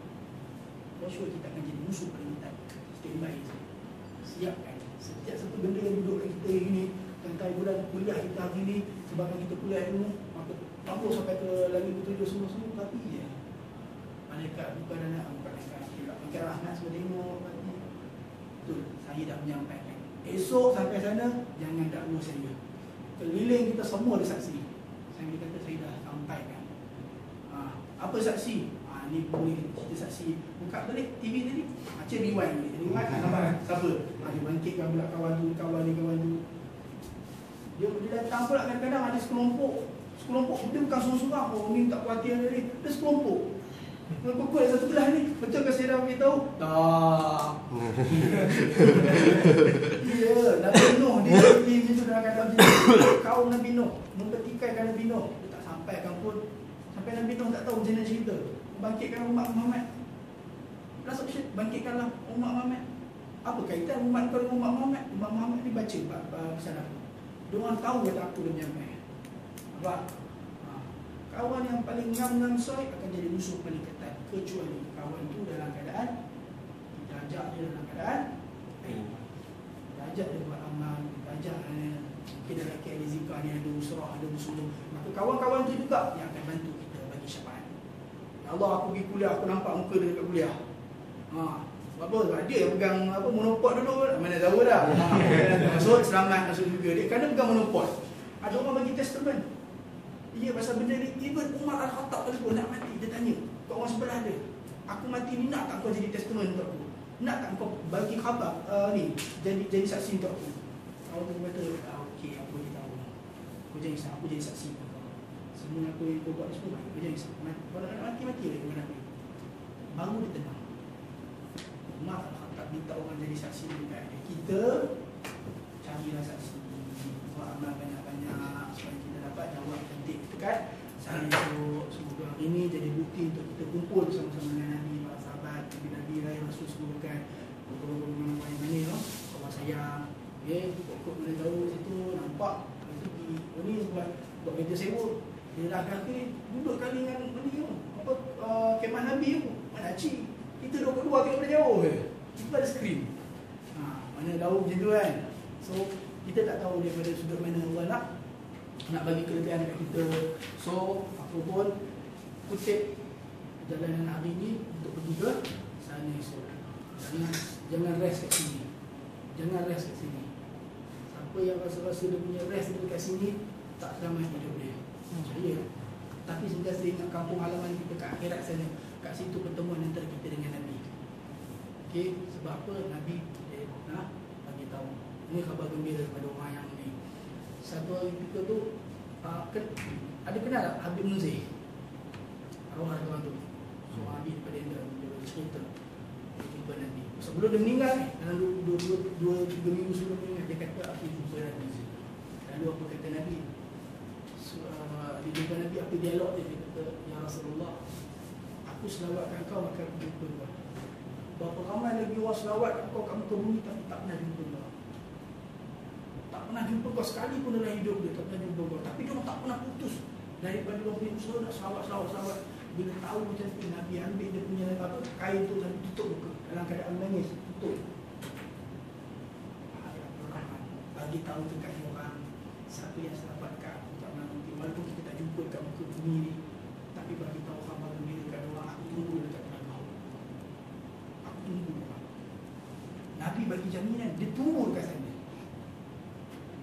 For sure kita akan jadi musuh paling kita. Standby je. Siapkan. Setiap satu benda yang duduk kita hari ini, tentang bulan kuliah kita hari ini, sebabkan kita kuliah ilmu, maka mampu sampai ke langit ketujuh semua-semua, tapi ya. Malaikat bukan anak, bukan malaikat rahmat semua tengok. Betul, saya dah menyampaikan. Esok sampai sana, jangan dakwa saya. Keliling kita semua ada saksi. Saya kata saya dah sampaikan. Apa saksi? Ni boleh cerita saksi. Buka balik TV tadi. Macam rewind ni. Rewind nampak siapa? Dia bangkitkan pula kawan tu, kawan tu. Dia datang pula kadang-kadang ada sekelompok. Dia bukan seorang-seorang. Oh ni tak kuatir ni. Dia sekelompok. Pukul satu belah ni. Betul ke saya dah beritahu? Tak. Ya, Nabi Nuh dia pergi macam dalam keadaan macam kaum Nabi Nuh mempertikaikan Nabi Nuh. Dia tak sampaikan pun. Sampai Nabi Nuh tak tahu macam mana cerita. Bangkitkan umat Muhammad. Last option, bangkitkanlah umat Muhammad. Apa kaitan umat kau dengan umat Muhammad? Umat Muhammad ni baca pesan aku. Dia orang tahu kata aku dah nyampai. Nampak? Kawan yang paling ngam-ngangsoi akan jadi musuh paling ketat. Kecuali kawan tu dalam keadaan kita ajak dia dalam keadaan baik. Kita ajak dia buat amal, kita ajak dia mungkin dalam KL Zikar ni ada usrah, ada musuh. Maka kawan-kawan tu juga yang akan bantu kita bagi syafaat. Ya Allah, aku pergi kuliah, aku nampak muka dia dekat kuliah. Apa? Dia yang pegang monopod dulu. Mana tahu dah. Masuk selamat masuk juga. Dia kadang pegang monopod. Ada orang bagi testament. Dia pasal benda ni, even Umar Al-Khattab pun nak mati, dia tanya kat orang sebelah dia, aku mati ni nak tak kau jadi testament untuk aku? Nak tak kau bagi khabar ni jadi saksi untuk aku? Orang tu kata, okey, aku boleh tahu. Aku jadi saksi untuk kau. Semua aku yang kau buat ni semua, aku jadi saksi. Kalau nak mati lagi kepada aku. Baru dia tenang. Umar Al-Khattab minta orang jadi saksi dekat dia. Kita carilah saksi, buat amal banyak-banyak supaya kita dapat jawab cantik dekat saya esok. Semoga hari ini jadi bukti untuk kita kumpul bersama-sama dengan Nabi, para sahabat, Nabi Raya Rasul sebutkan guru-guru mana ni no, kawan sayang. Pokok boleh tahu situ nampak itu ni buat meja sewa. Dia dah kata duduk kali dengan beliau apa kemah Nabi tu. Mana cik kita duduk kedua tengok dari jauh je. Kita ada skrin. Mana tahu macam tu kan. So kita tak tahu daripada sudut mana orang nak bagi kelebihan dekat kita. So apa pun kutip perjalanan hari ni untuk pergi ke sana esok. Jangan rest kat sini. Jangan rest kat sini. Siapa yang rasa-rasa dia punya rest dekat sini, tak selamat hidup dia. Saya. Tapi sentiasa ingat kampung halaman kita kat akhirat sana. Kat situ pertemuan antara kita dengan Nabi. Okey, sebab apa Nabi nak bagi tahu. Ini khabar gembira kepada orang yang ni. Satu hari kita tu ada kenal tak Habib Munzir? Arwah tuan tu. So Habib daripada India dia cerita dia jumpa Nabi. Sebelum dia meninggal ni, dalam 2-3 minggu sebelum meninggal, dia kata aku jumpa Nabi. Lalu apa kata Nabi? Dia jumpa Nabi, apa dialog dia? Dia kata, ya Rasulullah, aku selawatkan kau maka aku jumpa kau. Berapa ramai lagi orang selawat kau kat muka bumi tapi tak pernah jumpa kau. Tak pernah jumpa kau sekali pun dalam hidup dia, tak pernah jumpa kau. Tapi dia tak pernah putus daripada orang punya usaha nak selawat. Bila tahu macam tu, Nabi ambil dia punya apa, kain tu dan tutup muka dalam keadaan menangis, tutup. Bagi tahu dekat orang, siapa yang selamat kat aku tak pernah nanti. Walaupun kita tak jumpa kat muka bumi ni, tapi bagi tahu khabar gembira kat orang, aku tunggu dekat kau. Aku tunggu. Nabi bagi jaminan, dia tunggu dekat sana.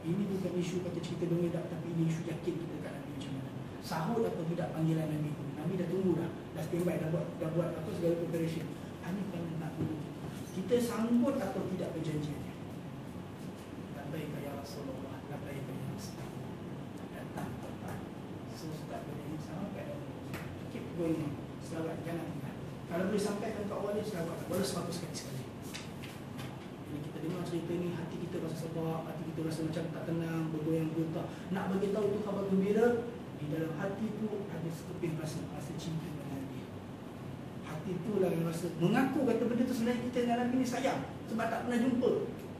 Ini bukan isu kata cerita dongeng tak, tapi ini isu yakin kita kat Nabi macam mana. Sahut atau tidak panggilan Nabi tu. Nabi dah tunggu dah standby, dah buat apa segala preparation. Nabi kan nak tunggu. Kita sambut atau tidak perjanjiannya. Labbaik ya Rasulullah, labbaik ya Rasulullah. Datang tepat. So start dari sama kat keep going on. Selawat jangan tinggal. Kalau boleh sampaikan kat awal ni selawat. Boleh 100 sekali. Jadi kita dengar cerita ni, hati kita rasa sebab, hati kita rasa macam tak tenang, bergoyang-goyang. Nak bagi tahu tu khabar gembira, di dalam hati tu ada sekeping rasa cinta dengan Nabi. Hati tu lah yang rasa mengaku kata benda tu sebenarnya kita dengan Nabi ni sayang sebab tak pernah jumpa.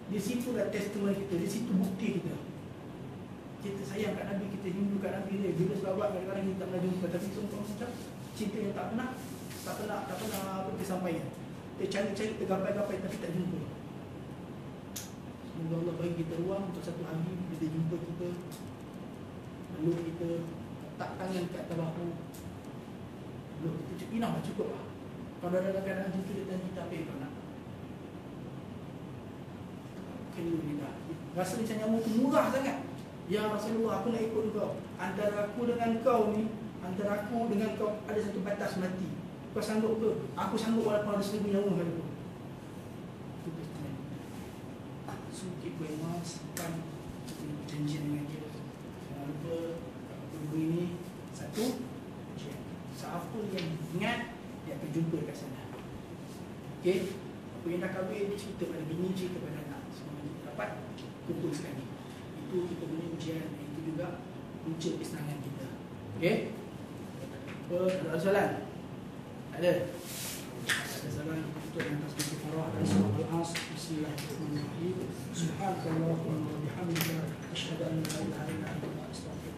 Di situ lah testimoni kita, di situ bukti kita. Kita sayang kat Nabi, kita rindu kat Nabi ni. Bila sahabat kadang-kadang kita tak pernah jumpa, tapi semua macam cinta yang tak pernah apa disampaikan. Kita cari-cari, kita gapai-gapai tapi tak jumpa. Semoga Allah bagi kita ruang untuk satu hari bila jumpa kita, meluk kita, letak tangan kat atas bahu, meluk kita cakap, inah lah cukup lah. Kalau dalam keadaan macam tu, dia tanya kita apa yang kau nak. Alhamdulillah. Rasa macam nyamuk tu murah sangat. Ya Rasulullah, aku nak ikut kau. Antara aku dengan kau ni, antara aku dengan kau ada satu batas mati. Kau sanggup ke? Aku sanggup walaupun ada 1000 nyawa sekalipun. Itu pertanyaan. So keep going on, simpan perjanjian dengan dia. Jangan lupa tunggu ini. Satu, siapa yang ingat, dia akan jumpa kat sana. Okay? Apa yang dah kahwin, cerita pada bini, cerita pada anak. Semua kita dapat kumpul sekali. Itu kita punya ujian. Itu juga ujian kesenangan kita. Okay? Ada soalan? Ada? Ada soalan? Kita yang atas bagi farah dan surah Al-As. Bismillahirrahmanirrahim. Subhanallah wa bihamdika. Asyhadu an la ilaha illa anta astaghfiruka.